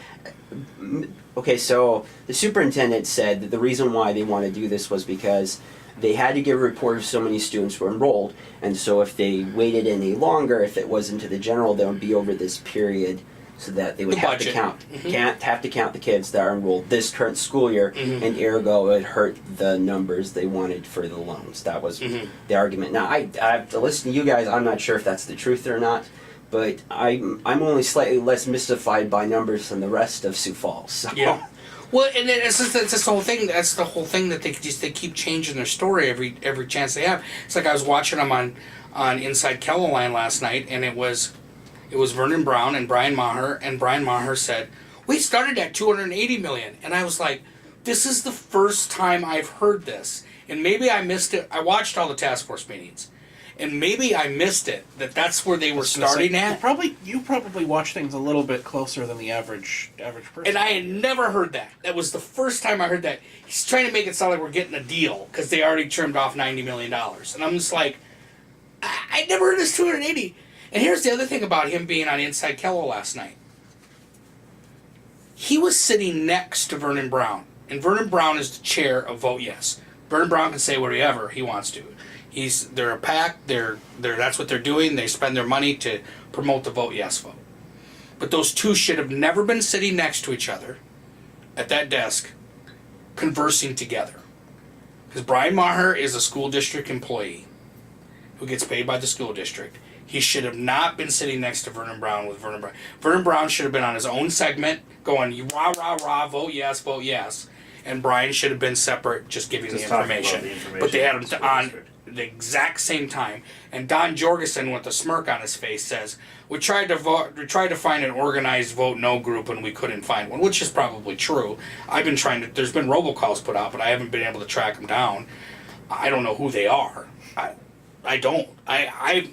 okay, so the superintendent said that the reason why they want to do this was because they had to give a report of so many students were enrolled, and so if they waited any longer, if it wasn't to the general, they would be over this period, so that they would The have budget. to count, Mhm. can't have to count the kids that are enrolled this current school year, and ergo it would hurt the numbers they wanted for the loans. That was the argument. Now I have to listen to you guys. I'm not sure if that's the truth or not, but I'm only slightly less mystified by numbers than the rest of Sioux Falls. So. Yeah. Well, and then it's this whole thing. That's the whole thing that they keep changing their story every chance they have. It's like I was watching them on Inside Kelloline last night, and it was Vernon Brown and Brian Maher, and Brian Maher said, we started at $280 million. And I was like, this is the first time I've heard this. And maybe I missed it. I watched all the task force meetings. And maybe I missed it, that's where they were starting at. You probably watch things a little bit closer than the average person. And I had never heard that. That was the first time I heard that. He's trying to make it sound like we're getting a deal because they already trimmed off $90 million. And I'm just like, I never heard this 280. And here's the other thing about him being on Inside Kello last night. He was sitting next to Vernon Brown. And Vernon Brown is the chair of Vote Yes. Vernon Brown can say whatever he wants to. They're a PAC. That's what they're doing. They spend their money to promote the Vote Yes vote. But those two should have never been sitting next to each other at that desk, conversing together. Because Brian Maher is a school district employee who gets paid by the school district. He should have not been sitting next to Vernon Brown with Vernon Brown. Vernon Brown should have been on his own segment, going rah rah rah, vote yes, vote yes. And Brian should have been separate, just giving Just the talking about information. the information But they had him to the on district. the exact same time. And Don Jorgensen, with a smirk on his face, says, "We tried to find an organized vote no group, and we couldn't find one," which is probably true. I've been trying to. There's been robocalls put out, but I haven't been able to track them down. I don't know who they are. I don't.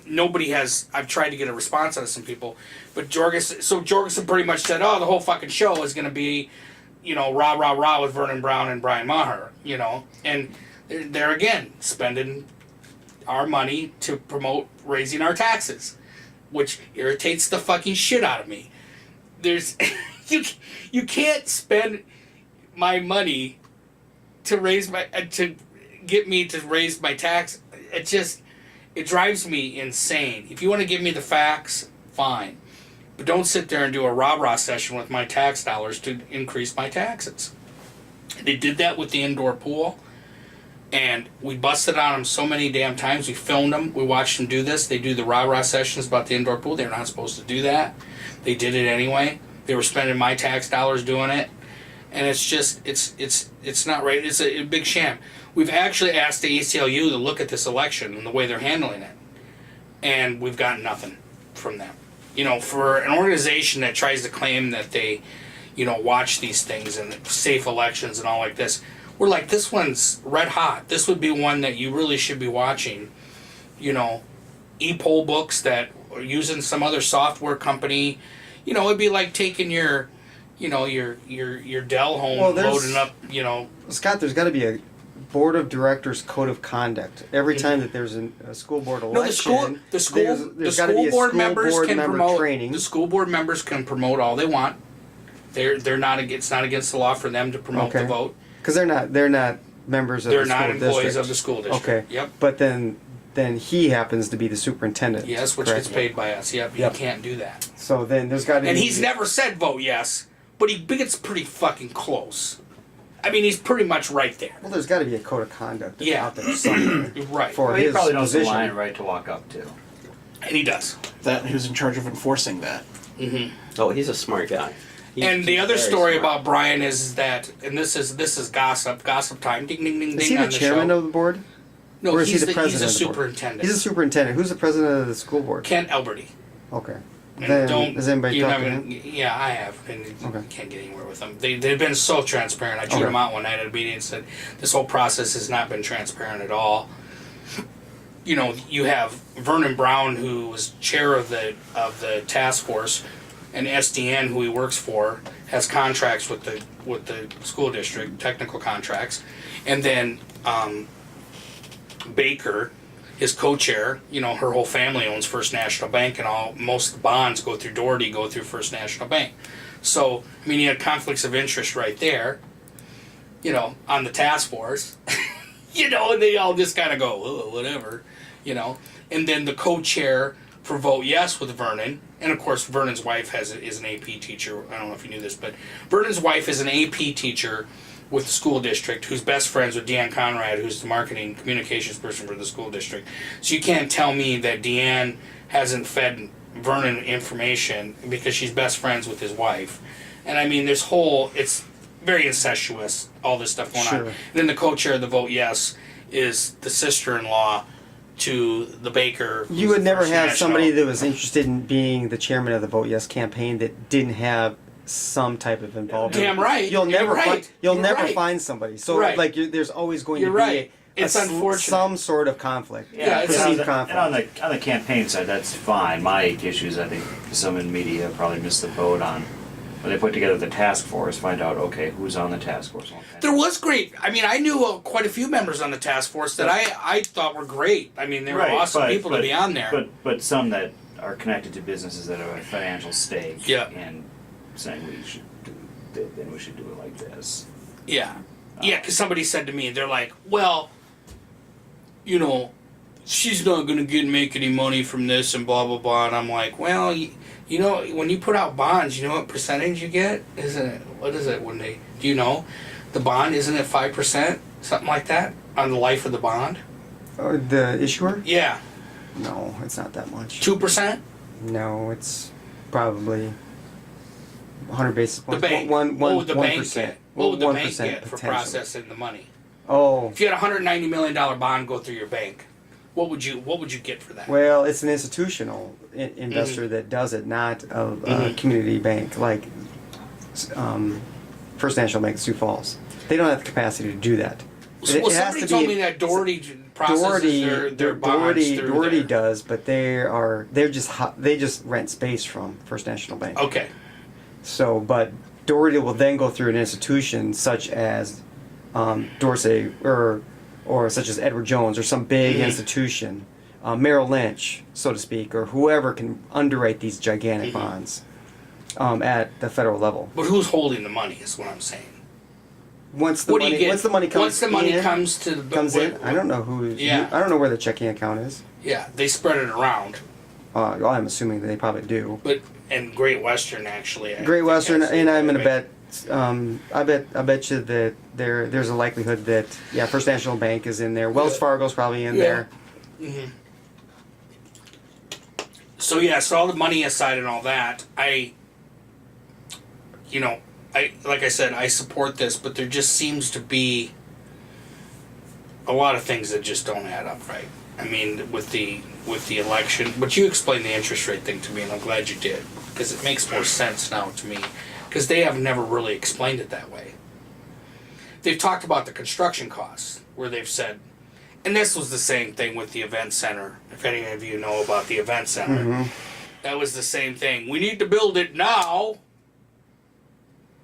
Nobody has. I've tried to get a response out of some people, but Jorgensen pretty much said, "Oh, the whole fucking show is going to be, rah rah rah with Vernon Brown and Brian Maher, and they're again spending our money to promote raising our taxes, which irritates the fucking shit out of me. There's you can't spend my money to get me to raise my tax. It drives me insane. If you want to give me the facts, fine. But don't sit there and do a rah-rah session with my tax dollars to increase my taxes. They did that with the indoor pool, and we busted on them so many damn times. We filmed them. We watched them do this. They do the rah-rah sessions about the indoor pool. They're not supposed to do that. They did it anyway. They were spending my tax dollars doing it. And it's just, it's not right. It's a big sham. We've actually asked the ACLU to look at this election and the way they're handling it. And we've gotten nothing from them. For an organization that tries to claim that they, watch these things and safe elections and all like this, we're like, this one's red hot. This would be one that you really should be watching. E-poll books that are using some other software company. It'd be like taking your you know, your Dell home Well, there's- loading up, you know. Scott, there's got to be a board of directors code of conduct every time that there's a school board election. No, the school there's school gotta be a board school members board can member promote. training. The school board members can promote all they want. They're not. It's not against the law for them to promote the Okay. vote. Because they're not members of They're the school not employees district. of the school district. Okay. Yep. But then he happens to be the superintendent. Yes, which correct? gets paid by us. Yep. Yep. You can't do that. So then there's got to And be. he's never said vote yes, but he gets pretty fucking close. I mean, he's pretty much right there. Well, there's got to be a code of conduct that's Yeah. out there somewhere Right. for Well, he his probably knows the position. line right to walk up to. And he does. That who's in charge of enforcing that? Oh, he's a smart guy. And the He's other very story smart. about Brian is that, and this is gossip time. Ding ding ding ding. Is he on the chairman show. of the board? No, or is he's he the president He's of the the board? superintendent. He's a superintendent. Who's the president of the school board? Kent Elberty. Okay. And Then don't has anybody you're talked not to gonna- him? Yeah, I have, and Okay. you can't get anywhere with them. They've been so transparent. I chewed Okay. them out one night at a meeting and said this whole process has not been transparent at all. You know, you have Vernon Brown, who was chair of the task force, and SDN, who he works for, has contracts with the school district, technical contracts, and then Baker, his co-chair, you know, her whole family owns First National Bank, and most of the bonds go through Doherty, go through First National Bank. So, I mean, you had conflicts of interest right there, you know, on the task force, you know, and they all just kind of go, oh, whatever, you know. And then the co-chair for Vote Yes with Vernon, and of course Vernon's wife is an AP teacher. I don't know if you knew this, but Vernon's wife is an AP teacher with the school district, who's best friends with Deanne Conrad, who's the marketing communications person for the school district. So you can't tell me that Deanne hasn't fed Vernon information because she's best friends with his wife. And I mean, it's very incestuous, all this stuff going on. Sure. And then the co-chair of the Vote Yes is the sister-in-law to the Baker. You would never have somebody that was interested in being the chairman of the Vote Yes campaign that didn't have some type of involvement. Damn right. You'll You're never right. you'll You're never right. find somebody. So Right. like there's always going You're to be right. It's unfortunate. some sort of conflict. Yeah, it's perceived and conflict. on the campaign side, that's fine. My issue is I think some in media probably missed the boat on when they put together the task force. Find out okay who's on the task force. Okay. There was great. I mean, I knew quite a few members on the task force that I thought were great. I mean, they were awesome people to be on there. But some that are connected to businesses that have a financial stake. Yeah. And saying we should then we should do it like this. Yeah. Yeah, because somebody said to me, they're like, well, you know, she's not going to make any money from this and blah, blah, blah. And I'm like, well, you know, when you put out bonds, you know what percentage you get? Isn't it? What is it when they, do you know? The bond, isn't it 5%? Something like that on the life of the bond? Or the issuer? Yeah. No, it's not that much. 2%? No, it's probably 100 basis The points. bank. One, What would the bank 1%. get? What would the bank 1% get for potentially. processing the money? Oh, If you had a $190 million bond go through your bank, what would you get for that? well, it's an institutional investor that does it, not a community bank like First National Bank of Sioux Falls. They don't have the capacity to do that. Well, somebody told me that Doherty processes their bonds through Doherty there. does, but they just rent space from First National Bank. Okay. So, but Doherty will then go through an institution such as Dorsey or such as Edward Jones or some big institution, Merrill Lynch, so to speak, or whoever can underwrite these gigantic bonds at the federal level. But who's holding the money is what I'm saying. Once the What do you money get? once the money comes Once the money in, comes to the comes in, I don't know who. Yeah. I don't know where the checking account is. Yeah, they spread it around. Well, I'm assuming that they probably do. But and Great Western actually. I Great think Western, has and it, I'm gonna right? bet. I bet you that there's a likelihood that First National Bank is in there. Wells Yeah. Fargo's probably in Yeah. there. So yeah, so all the money aside and all that, like I said, I support this, but there just seems to be a lot of things that just don't add up right. I mean, with the election, but you explained the interest rate thing to me, and I'm glad you did, because it makes more sense now to me, because they have never really explained it that way. They've talked about the construction costs, where they've said, and this was the same thing with the event center. If any of you know about the event center, that was the same thing. We need to build it now.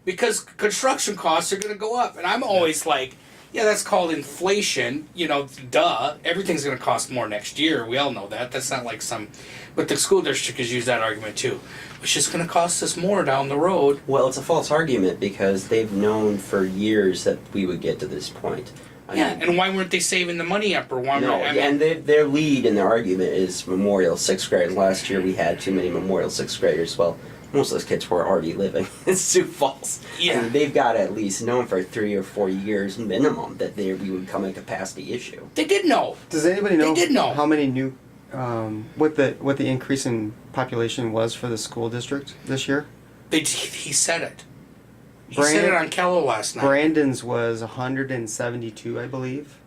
because construction costs are going to go up. And I'm always like, yeah, that's called inflation. You know, duh. Everything's going to cost more next year. We all know that. That's not like some... But the school district has used that argument too. It's just going to cost us more down the road. Well, it's a false argument because they've known for years that we would get to this point. I Yeah, mean, and why weren't they saving the money up? Or why no, weren't... I mean, and their lead in their argument is Memorial 6th grade. Last year we had too many Memorial 6th graders. Well, most of those kids were already living in Sioux Falls. Yeah. I mean, they've got to at least known for 3 or 4 years minimum that we would become a capacity issue. they did know. Does anybody know, They did know. how many new, what the increase in population was for the school district this year? He said it. He said it on Kello last night. Brandon's was 172, I believe.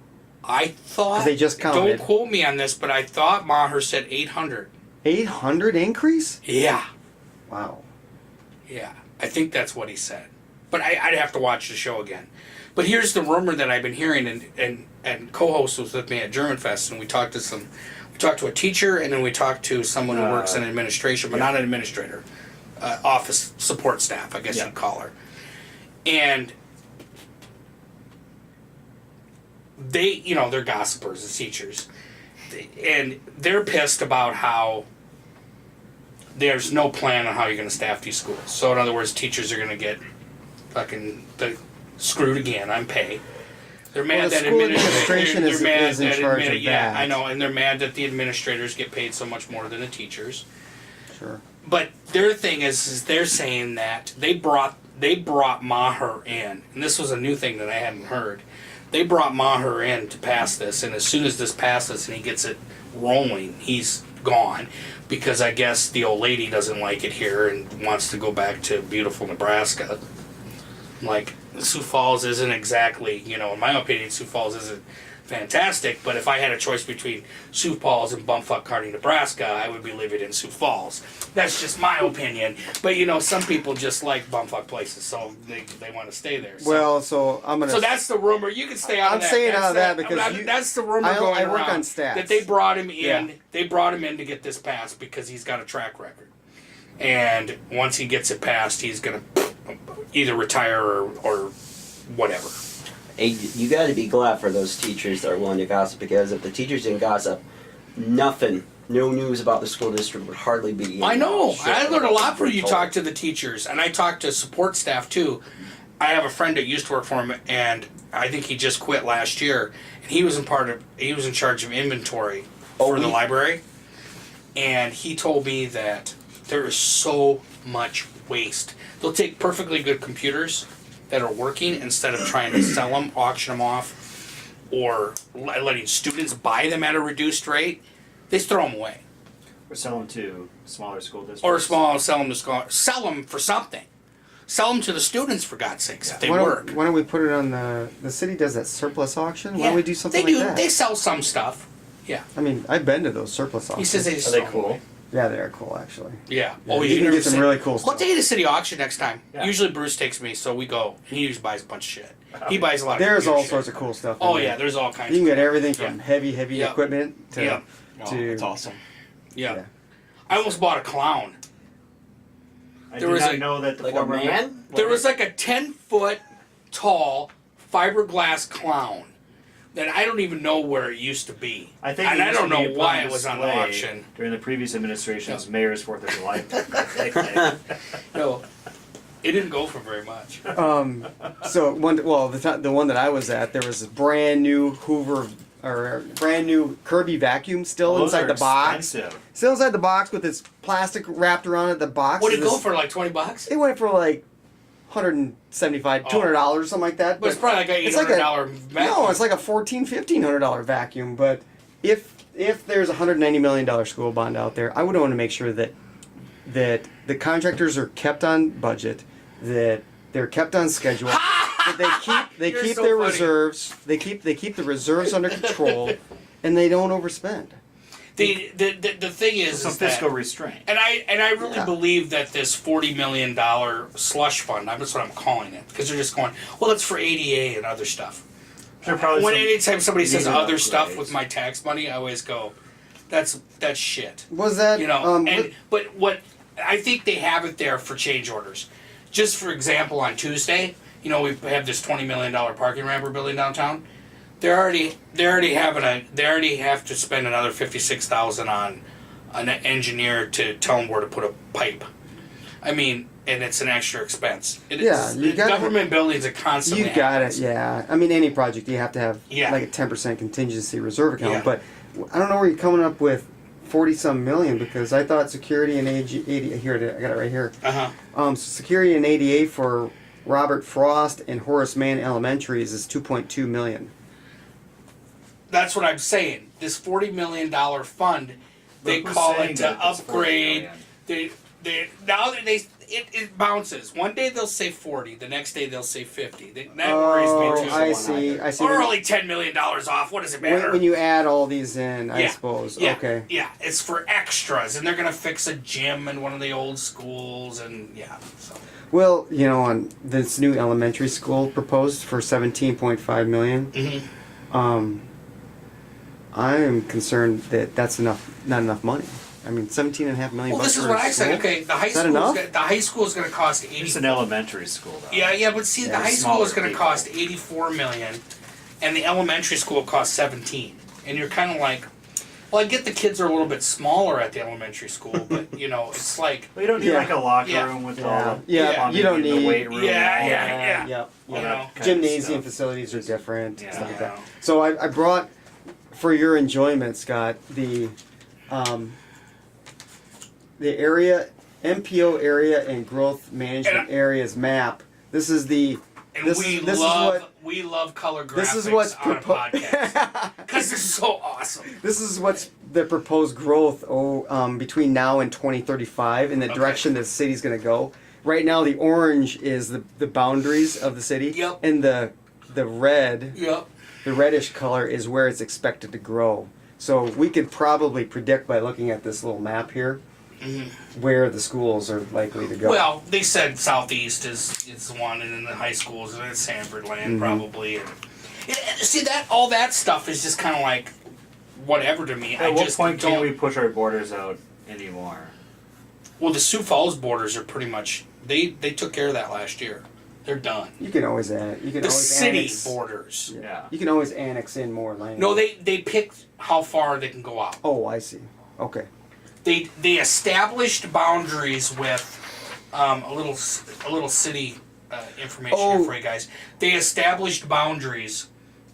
I thought... 'Cause they just counted. Don't quote me on this, but I thought Maher said 800. 800 increase? Yeah. Wow. Yeah, I think that's what he said. But I'd have to watch the show again. But here's the rumor that I've been hearing, and co-host was with me at German Fest, and we talked to a teacher, and then we talked to someone who works in administration, but not an administrator, office support staff, I guess you'd call her. And they, they're gossipers, the teachers, and they're pissed about how there's no plan on how you're going to staff these schools. So in other words, teachers are going to get fucking screwed again on pay. They're mad the that school administration is in charge of yeah, that. I know, and they're mad that the administrators get paid so much more than the teachers. Sure. But their thing is they're saying that they brought Maher in, and this was a new thing that I hadn't heard. They brought Maher in to pass this, and as soon as this passes and he gets it rolling, he's gone, because I guess the old lady doesn't like it here and wants to go back to beautiful Nebraska. Like, Sioux Falls isn't exactly, in my opinion, Sioux Falls isn't fantastic, but if I had a choice between Sioux Falls and bumfuck Kearney, Nebraska, I would be living in Sioux Falls. That's just my opinion. But some people just like bumfuck places, so they want to stay there. So. Well, so I'm gonna. So that's the rumor. You can stay out I'm of that. staying That's out of that because that's the rumor I going work around. on stats. That they brought him in. Yeah. They brought him in to get this passed because he's got a track record. And once he gets it passed, he's gonna either retire or whatever. Hey, you got to be glad for those teachers that are willing to gossip, because if the teachers didn't gossip, no news about the school district would hardly be. I know. Shit I learned a lot from told. you. Talk to the teachers, and I talked to support staff too. I have a friend that used to work for him, and I think he just quit last year. And he was in charge of inventory for the library, and he told me that there is so much waste. They'll take perfectly good computers that are working, instead of trying to sell them, auction them off, or letting students buy them at a reduced rate, they throw them away. Or sell them to smaller school districts. Or sell them for something. Sell them to the students, for God's sakes, if they why work. don't we put it on the city does that surplus auction? Why don't we do something they like that? They sell some stuff. Yeah. I mean, I've been to those surplus auctions. He says they just Are they throw 'em cool? away. Yeah, they are cool actually. Yeah. Yeah, Oh, you can never get some seen- really cool We'll stuff. take you to city auction next time. Yeah. Usually Bruce takes me, so we go. He usually buys a bunch of shit. He buys a lot of There's computer all shit. sorts of cool stuff. Oh in yeah, there. there's all kinds. You can of get everything from Yeah. heavy Yeah. equipment to Yeah. to. That's awesome. Yeah. Yeah. I almost bought a clown. I There did was not a- know that the Like a former man? There was like a 10-foot tall fiberglass clown that I don't even know where it used to be. I think and it I used don't to be know put why on it was on the display auction. during the previous administration's Yeah. mayor's 4th of July. No, it didn't go for very much. So the one that I was at, there was a brand new Hoover or brand new Kirby vacuum still Those inside are the box. expensive. Still inside the box with its plastic wrapped around it. The box. What did it is go this- for? Like $20? It went for like $175, $200, something like that. But it's probably like a it's $800 vacuum. No, it's like a $1,400-$1,500 vacuum. But if there's a $190 million school bond out there, I would want to make sure that the contractors are kept on budget, that they're kept on schedule, that they You're keep so their funny. reserves, they keep the reserves under control, and they don't overspend. The thing is, Some is that, fiscal restraint. and I really Yeah. believe that this $40 million slush fund, that's what I'm calling it, because they're just going, well, it's for ADA and other stuff. There are probably When some anytime somebody says needed other stuff upgrades. with my tax money, I always go, that's shit. Was that But what I think they have it there for change orders. just for example, on Tuesday, we have this $20 million parking ramp we're building downtown. They already have to spend another $56,000 on an engineer to tell them where to put a pipe. I mean, and it's an extra expense. Government buildings are constantly. You got it. Yeah. I mean, any project you have to have Yeah. like a 10% contingency reserve account. Yeah. But I don't know where you're coming up with 40-some million, because I thought security and 80 here I got it right here. Security and ADA for Robert Frost and Horace Mann Elementaries is 2.2 million. That's what I'm saying. This $40 million fund, they Look who's call saying it to that it's 40 upgrade. million. Now that it bounces. One day they'll say 40, the next day they'll say 50. That worries me too. I see. Or only $10 million off. What does it matter? When you add all these in, I Yeah. suppose. Yeah, Okay. yeah, it's for extras, and they're gonna fix a gym in one of the old schools, and so. Well, on this new elementary school proposed for 17.5 million. Mm-hmm. I'm concerned that that's not enough money. I mean, 17.5 million. Well, this is bucks for what a I said. school? Okay, the high Is that school. enough? The high school is going to cost 80. It's an elementary school, though. Yeah, but see, the Yeah, high school is smaller going to people. cost 84 million, and the elementary school costs 17. And you're kind of like, well, I get the kids are a little bit smaller at the elementary school, but it's like, Well, you don't need Yeah. like a locker Yeah. room with Yeah. all the Yeah, plumbing you don't and the need- weight room. Yeah, and all yeah, that. yeah. Yep. All You that know. kind of Gymnasium stuff. facilities are different, Yeah. stuff like You that. know. So I brought, for your enjoyment, Scott, the area, MPO area and growth management areas map. This is the. and this, we this love is what, we love color graphics this is what's on a podcast because they're so awesome. This is what's the proposed growth between now and 2035 in the Okay. direction the city's going to go. Right now, the orange is the boundaries of the city, Yep. and the red, Yep. the reddish color is where it's expected to grow. So we could probably predict by looking at this little map here where the schools are likely to go. Well, they said southeast is one, and then the high schools and it's Sanford land probably. And see that all that stuff is just kind of like whatever to me. At I what just point don't. can we push our borders out anymore? Well, the Sioux Falls borders are pretty much they took care of that last year. They're done. you can always add. You can The always city annex, borders. Yeah. You can always annex in more land. No, they picked how far they can go out. Oh, I see. Okay. They established boundaries with a little city information here for you guys. They established boundaries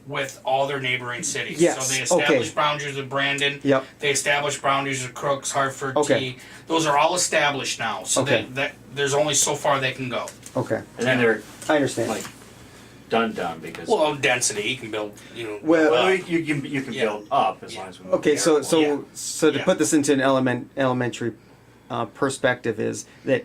with all their neighboring cities. Yes, So they established okay. boundaries with Brandon. Yep. They established boundaries with Crooks, Hartford, Okay. T. Those are all established now. So Okay. that there's only so far they can go. Okay. And then they're I understand. like done because Well, density you can build. Well, well, you can Yeah. build up as long as we move Okay, the so airport. to Yeah. put this into an elementary perspective is that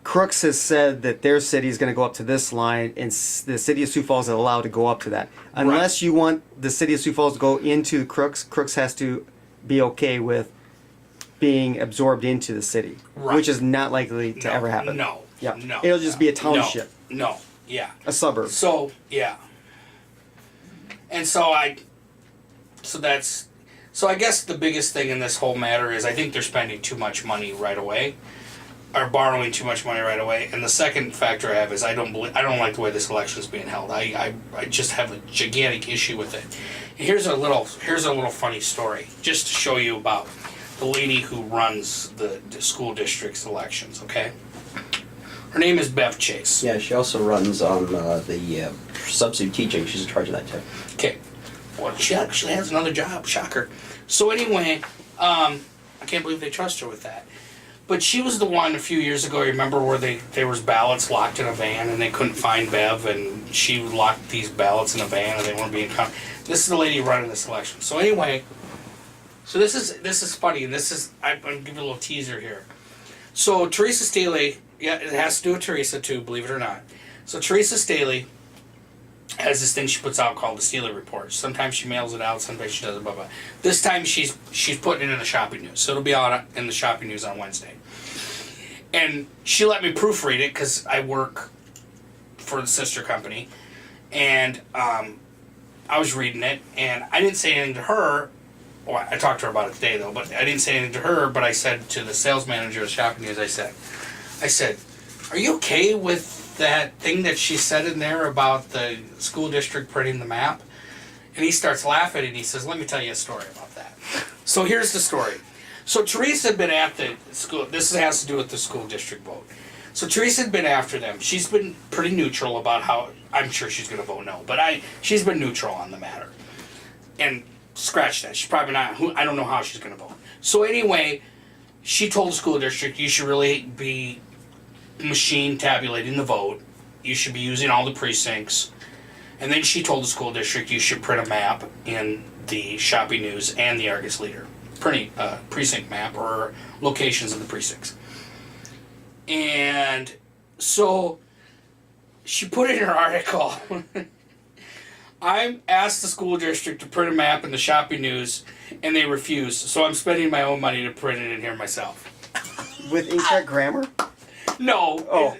Crooks has said that their city is going to go up to this line, and the city of Sioux Falls is allowed to go up to that. Unless you want the city of Sioux Falls to go into Crooks, Crooks has to be okay with being absorbed into the city, Right. which is not likely to ever happen. No. Yeah. No. It'll just be a township, No. Yeah. a suburb. So yeah, and so I guess the biggest thing in this whole matter is I think they're spending too much money right away, or borrowing too much money right away. And the second factor I have is I don't like the way this election is being held. I just have a gigantic issue with it. Here's a little funny story just to show you about the lady who runs the school district's elections. Okay, her name is Bev Chase. Yeah, she also runs on the substitute teaching. She's in charge of that too. Okay. Well, she actually has another job. Shocker. So anyway, I can't believe they trust her with that. But she was the one a few years ago. Remember where there was ballots locked in a van and they couldn't find Bev, and she locked these ballots in a van and they weren't being counted. This is the lady running this election. So anyway, so this is funny, and I'm gonna give you a little teaser here. So Teresa Staley, yeah, it has to do with Teresa too, believe it or not. So Teresa Staley has this thing she puts out called the Steeler Report. Sometimes she mails it out, sometimes she doesn't, blah, blah. This time she's putting it in the shopping news. So it'll be out in the shopping news on Wednesday. And she let me proofread it because I work for the sister company. And I was reading it, and I didn't say anything to her. Well, I talked to her about it today, though, but I didn't say anything to her, but I said to the sales manager of the shopping news, I said, are you okay with that thing that she said in there about the school district printing the map? And he starts laughing and he says, let me tell you a story about that. So here's the story. So Teresa had been at the school, this has to do with the school district vote. So Teresa had been after them. She's been pretty neutral about how, I'm sure she's going to vote no, but she's been neutral on the matter. And scratch that, she's probably not, I don't know how she's going to vote. So anyway, she told the school district, you should really be machine tabulating the vote. You should be using all the precincts. And then she told the school district you should print a map in the Shopping News and the Argus Leader. Printing precinct map or locations of the precincts. And so she put in her article, I asked the school district to print a map in the Shopping News and they refused. So I'm spending my own money to print it in here myself. With incorrect grammar? No. Oh.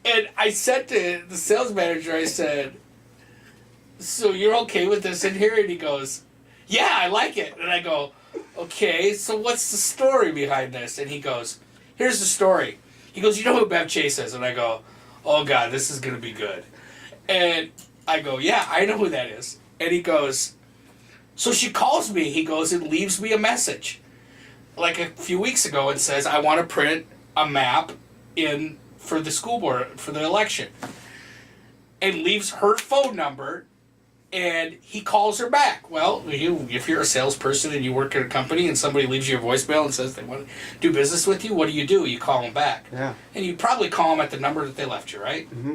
And I said to the sales manager, I said, so you're okay with this in here? And he goes, yeah, I like it. And I go, okay, so what's the story behind this? And he goes, here's the story. He goes, you know who Bev Chase is? And I go, oh God, this is going to be good. And I go, yeah, I know who that is. And he goes, so she calls me, he goes, and leaves me a message like a few weeks ago and says, I want to print a map in for the school board, for the election. And leaves her phone number. And he calls her back. Well, if you're a salesperson and you work at a company and somebody leaves you a voicemail and says they want to do business with you, what do? You call them back. Yeah. And you probably call them at the number that they left you, right? Mm-hmm.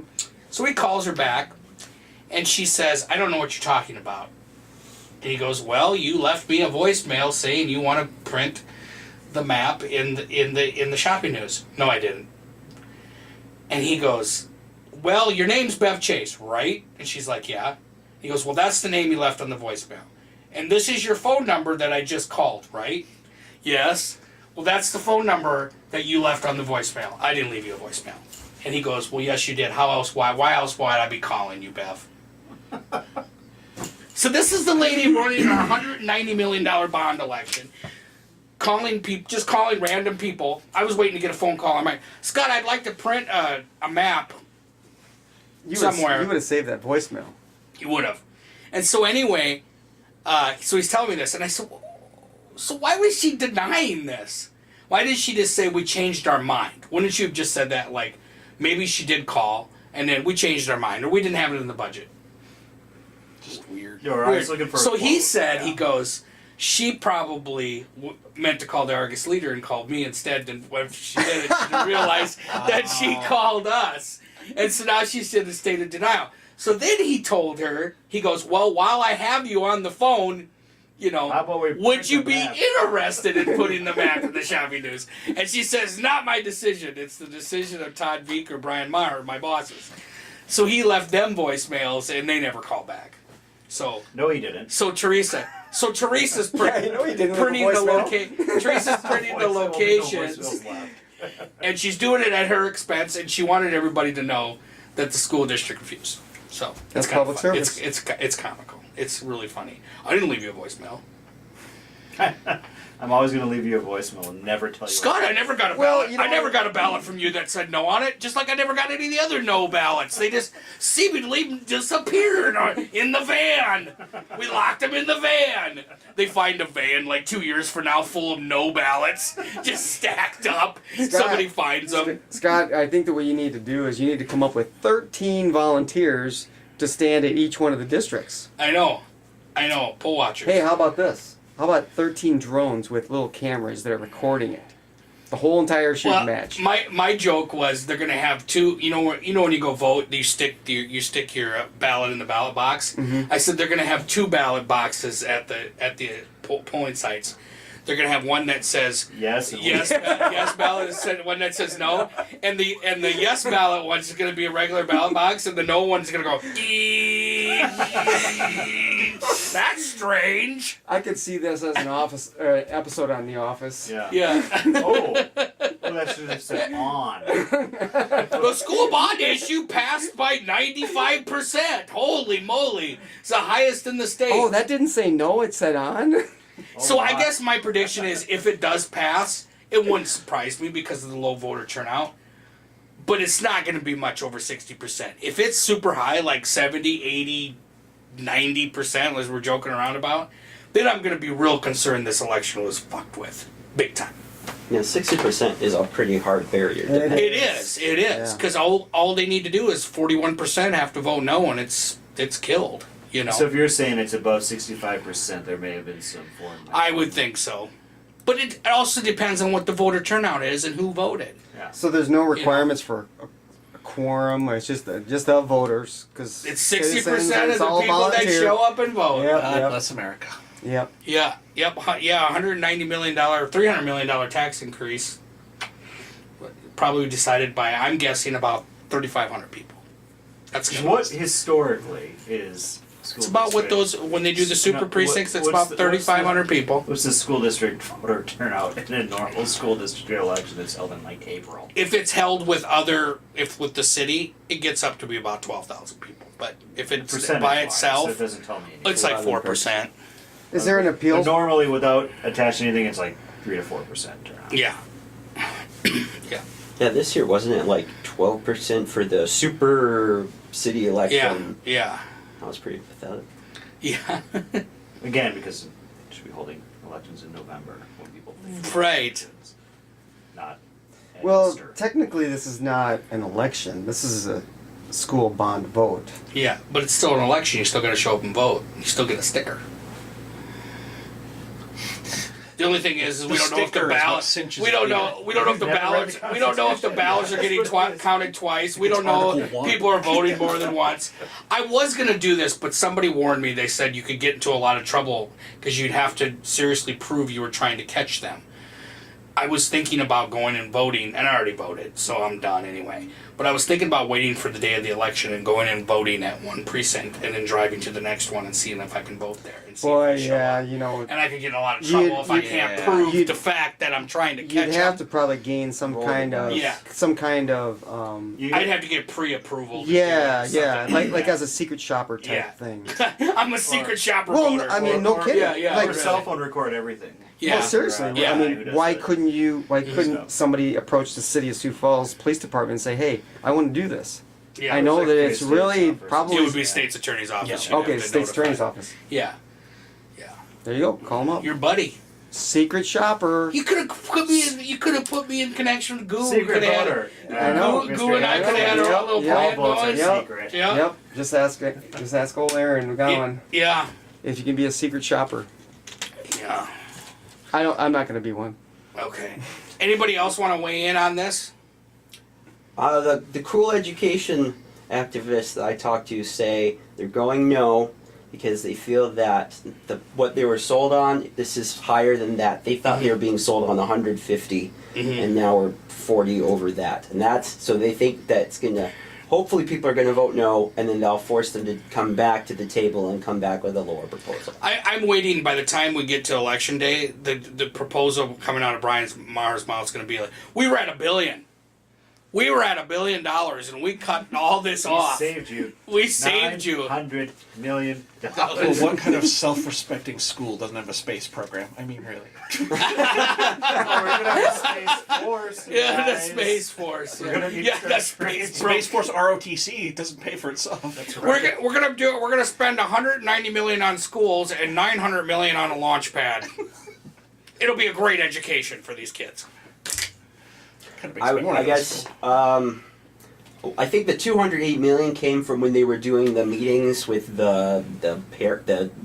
So he calls her back, and she says, I don't know what you're talking about. And he goes, well, you left me a voicemail saying you want to print the map in the Shopping News. No, I didn't. And he goes, well, your name's Bev Chase, right? And she's like, yeah. He goes, well, that's the name you left on the voicemail. And this is your phone number that I just called, right? Yes. Well, that's the phone number that you left on the voicemail. I didn't leave you a voicemail. And he goes, well, yes, you did. How else? Why else would I be calling you, Bev? So this is the lady running a $190 million bond election. Calling people, just calling random people. I was waiting to get a phone call. I'm like, Scott, I'd like to print a map somewhere. You would have saved that voicemail. He would have. And so anyway, so he's telling me this, and I said, so why was she denying this? Why did she just say we changed our mind? Wouldn't you have just said that, like, maybe she did call, and then we changed our mind, or we didn't have it in the budget? Just weird. Yeah, I was looking for So a he quote. said, Yeah. he goes, she probably meant to call the Argus Leader and called me instead, and when she did it, she didn't realize that she called us. And so now she's in a state of denial. So then he told her, he goes, well, while I have you on the phone, you know, How about we would print you the be map? interested in putting the map in the Shopping News? And she says, not my decision. It's the decision of Todd Veek or Brian Maher, my bosses. So he left them voicemails, and they never called back. So No, he didn't. Teresa's Yeah, you know he didn't leave a printing the voicemail. Teresa's printing the Voicemail, no locations, voicemails left. and she's doing it at her expense, and she wanted everybody to know that the school district refused. So That's it's kind of public fun. service. It's comical. It's really funny. I didn't leave you a voicemail, I'm always going to leave you a voicemail and never tell you. Scott. I never got a Well, ballot. you know I never what? got a ballot from you that said no on it. Just like I never got any of the other no ballots. They just seemingly disappeared in the van. We locked them in the van. They find a van like 2 years from now full of no ballots, just stacked up. Somebody finds them. Scott, I think that what you need to do is you need to come up with 13 volunteers to stand at each one of the districts. I know. Poll watchers. Hey, how about this? How about 13 drones with little cameras that are recording it? The whole entire shooting match. My joke was they're gonna have two. You know when you go vote, you stick your ballot in the ballot box. Mm-hmm. I said they're gonna have two ballot boxes at the polling sites. They're gonna have one that says Yes. yes ballot, and one that says no, and the yes ballot one's gonna be a regular ballot box, and the no one's gonna go. That's strange. I could see this as an office episode on The Office. Yeah. Yeah. Oh, that should have said on. The school bond issue passed by 95%. Holy moly. It's the highest in the state. Oh, that didn't say no, it said on. So I my. guess my prediction is if it does pass, it wouldn't surprise me because of the low voter turnout. but it's not going to be much over 60%. If it's super high, like 70, 80, 90%, as we're joking around about, then I'm going to be real concerned this election was fucked with. Big time. 60% is a pretty hard barrier. It is. Yeah. Because all they need to do is 41% have to vote no, and it's killed. You know? So if you're saying it's above 65%, there may have been some foreign. I would think so. But it also depends on what the voter turnout is and who voted. Yeah. So there's no requirements for a quorum, or it's just the voters, because It's 60% of the people that show up and vote. Yep, God yep. bless America. Yep. Yeah, $190 million, $300 million tax increase. Probably decided by, I'm guessing, about 3,500 people. That's What historically is school It's about what district- those, when they do the super No, precincts, it's what's about the- 3,500 people. What's the school district voter turnout in a normal school district election that's held in like April? If it's held with with the city, it gets up to be about 12,000 people. But if it's by Percentage-wise, itself, it doesn't tell me anything. it's like 4%. Is there an But appeal? normally, without attaching anything, it's like 3 to 4% turnout. Yeah. Yeah, this year wasn't it like 12% for the super city Yeah. election? Yeah. That was pretty pathetic. Yeah. Again, because we should be holding elections in November when people think Right. it's not. at Well, Easter. technically, this is not an election. This is a school bond vote. Yeah. But it's still an election. You still got to show up and vote. You still get a sticker. The only thing is we The don't know if the sticker is what ballots. cinches We don't it. know. We don't know if the Never read ballots. the We don't know if the ballots are getting counted twice. We don't know if Article 1. people are voting more than once. I was gonna do this, but somebody warned me. They said you could get into a lot of trouble because you'd have to seriously prove you were trying to catch them. I was thinking about going and voting, and I already voted, so I'm done anyway. But I was thinking about waiting for the day of the election and going and voting at one precinct, and then driving to the next one and seeing if I can vote there. And see Boy, if I show yeah, up. you know, And I could get in a lot of trouble if I can't yeah. prove You'd- the fact that I'm trying to catch you'd have them. to probably gain some Roll kind the of, dice. Yeah. some kind of, You- I'd have to get pre-approval. to yeah, do yeah, something like that. as a secret shopper type Yeah. thing. I'm a secret shopper Well, voter. I mean, no kidding. Yeah, yeah. Like, Or cell phone record everything. Yeah. Well, seriously, Yeah. I mean, why couldn't stuff. somebody approach the city of Sioux Falls Police Department and say, "Hey, I want to do this"? Yeah. I know like that the it's state's really office. probably It would be state's attorney's office. Yeah. You'd have okay. to State's notify. Attorney's Office. Yeah. Yeah. There you go. Call them up. Your buddy. Secret shopper. You could have put me in. You could have put me in connection with Goo. We Secret could have voter. I know. Goo and I could have had our own little Yeah. plan All votes are going. Yep. secret. Yeah. Yep. Just ask old Aaron. We got one. Yeah. If you can be a secret shopper. Yeah. I'm not going to be one. Okay. Anybody else want to weigh in on this? The cool education activists that I talk to say they're going no because they feel that what they were sold on, this is higher than that. They thought they were being sold on 150, and now we're 40 over that. And that's so they think that it's gonna. Hopefully, people are going to vote no, and then they'll force them to come back to the table and come back with a lower proposal. I'm waiting. By the time we get to election day, the proposal coming out of Brian Maher's mouth is going to be like, "We were at $1 billion. We were at $1 billion, and we cut all this off. Saved you. We saved you." $900 million. Well, what kind of self-respecting school doesn't have a space program? I mean, really. Oh, we're gonna have a space force. you Yeah, the guys. Space Force. We're gonna need Yeah, to the start Space Space Force ROTC doesn't pay for itself. That's We're right. gonna do it. We're gonna spend $190 million on schools and $900 million on a launch pad. It'll be a great education for these kids. Kind of makes me wanna I go to guess school. I think the 208 million came from when they were doing the meetings with the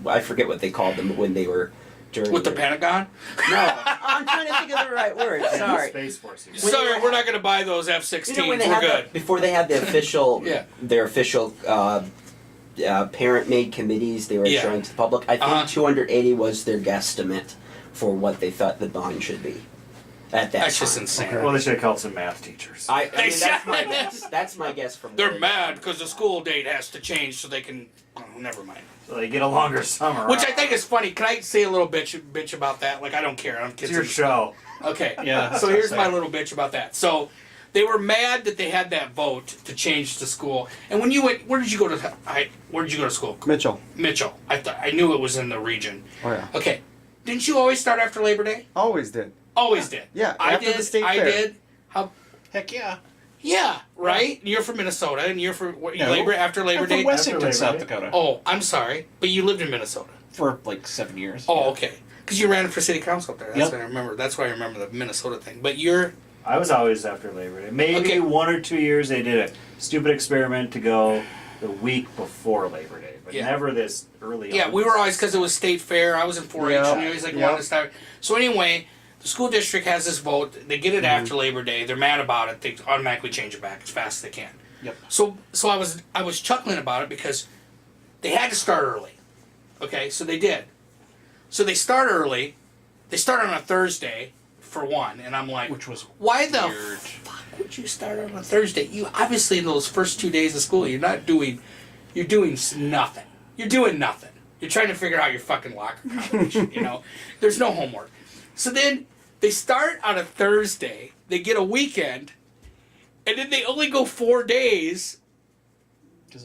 I forget what they called them when they were during With the their- Pentagon? No, I'm trying to think of the right word. Sorry. Space force. you guys. Sorry, we're not gonna buy those F-16s. You know when they We're had good. before they had the official Yeah. their official parent-made committees they were Yeah. showing to the public. I think 280 was their guesstimate for what they thought the bond should be at that That's time. just insane. Well, they should have called some math teachers. I mean, that's my should. guess. That's my guess from. They're where- mad because the school date has to change so they can. Oh, never mind. So they get a longer summer. Which I think is funny. Can I say a little bitch about that? Like I don't care. I'm It's kids. your show. Okay. Yeah. So here's my little bitch about that. So they were mad that they had that vote to change the school. And when you went, where did you go to? Where did you go to school? Mitchell. Mitchell. I knew it was in the region. Oh yeah. Okay. Didn't you always start after Labor Day? Always did. Always did. Yeah, I after did. the state I fair. did. How? Heck yeah. Yeah, right. You're from Minnesota, and you're from what, No. after Labor I'm Day. from Wessington, Labor South Day. Dakota. Oh, I'm sorry, but you lived in Minnesota. For like 7 years. Oh, okay. Because you ran for city council up there. That's Yep. what I remember. That's why I remember the Minnesota thing. But you're I was always after Labor Day. Maybe Okay. 1 or 2 years they did a stupid experiment to go the week before Labor Day, but Yeah. never this early. yeah. on. We were always because it was state fair. I was in 4-H, Yep. and you always like Yep. wanted to start. So anyway, the school district has this vote. They get it after Labor Day. They're mad about it. They automatically change it back as fast as they can. Yep. So I was chuckling about it because they had to start early. Okay, so they did. So they start early. They start on a Thursday for one, and I'm like, Which was why the weird. fuck would you start on a Thursday? You obviously in those first 2 days of school, you're doing nothing. You're doing nothing. You're trying to figure out your fucking locker combination. There's no homework. So then they start on a Thursday. They get a weekend, and then they only go 4 days because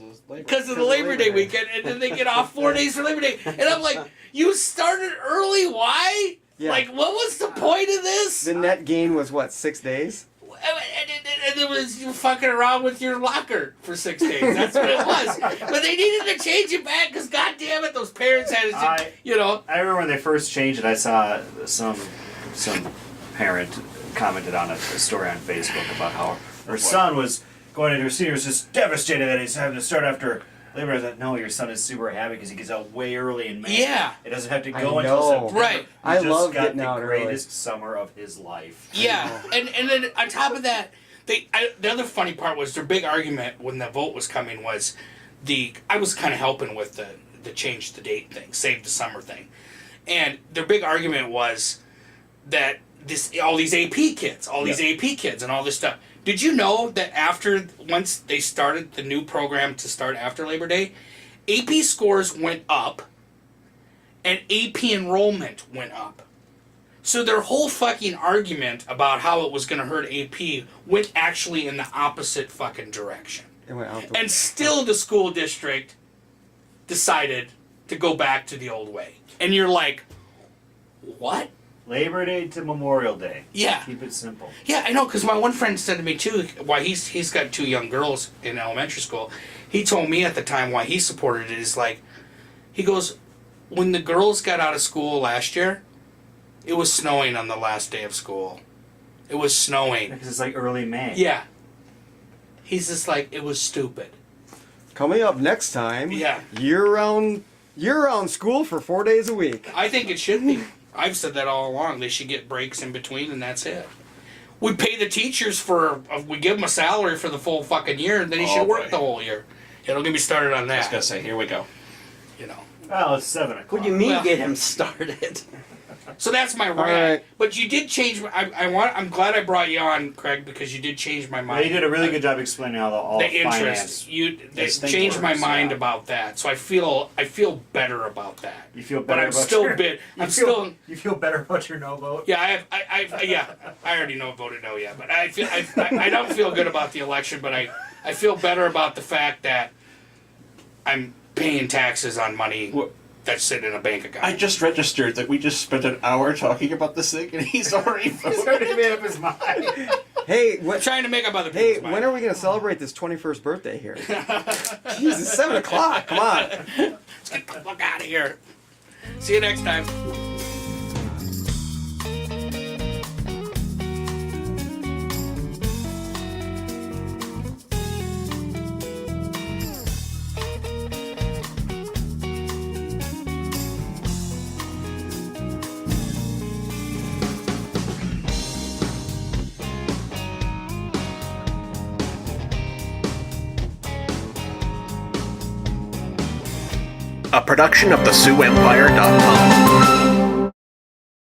of the Labor Day weekend, and then they get off 4 days for Labor Day. And I'm like, you started early? Why? Yeah. Like, what was the point of this? The net gain was what, 6 days? And it was you fucking around with your locker for 6 days. That's what it was. But they needed to change it back because, goddamn it, those parents had to, I remember when they first changed it. I saw some parent commented on a story on Facebook about how her son was going into her senior, was just devastated that he's having to start after Labor Day. I thought, no, your son is super happy because he gets out way early in May. Yeah. It doesn't have to I go until know. September. Right. He I just love got getting the out early. greatest summer of his life. Yeah, and then on top of that, the other funny part was their big argument when the vote was coming was I was kind of helping with the change the date thing, save the summer thing, and their big argument was that all these AP kids, and all this stuff. Did you know that once they started the new program to start after Labor Day, AP scores went up, and AP enrollment went up. So their whole fucking argument about how it was going to hurt AP went actually in the opposite fucking direction. It went out the And still the school district decided to go back to the old way. And you're like, what? Labor Day to Memorial Day. Yeah. Keep it simple. Yeah, I know, because my one friend said to me, too, why he's got 2 young girls in elementary school. He told me at the time why he supported it is like, he goes, when the girls got out of school last year, it was snowing on the last day of school. It was snowing. Because it's like early May. Yeah. He's just like, it was stupid. Coming up next time, Yeah. year-round school for 4 days a week. I think it should be. I've said that all along. They should get breaks in between, and that's it. We pay the teachers we give them a salary for the full fucking year, and then he should work boy. the whole year. Yeah, don't get me started on I was that. gonna say, here we go. Well, it's 7 o'clock. What do you mean Well- get him started? So that's my rant. right. But you did change. I'm glad I brought you on, Craig, because you did change my Well, mind. you did a really good job explaining how all The finance. interest. They this thing changed my works, mind yeah. about that. So I feel better about that. You feel But better I'm about still your, bit. you I'm feel, still. You feel better about your no vote? Yeah, I already know voted no yet, but I don't feel good about the election, but I feel better about the fact that I'm paying taxes on money that's sitting in a bank account. I just registered that we just spent an hour talking about this thing, and he's already He's voted. already made up his mind. Hey, I'm trying to make up other Hey, people's when mind. are we going to celebrate this 21st birthday here? Jesus, 7 o'clock. Come on. Let's get the fuck out of here. See you next time. A production of the SiouxEmpire.com.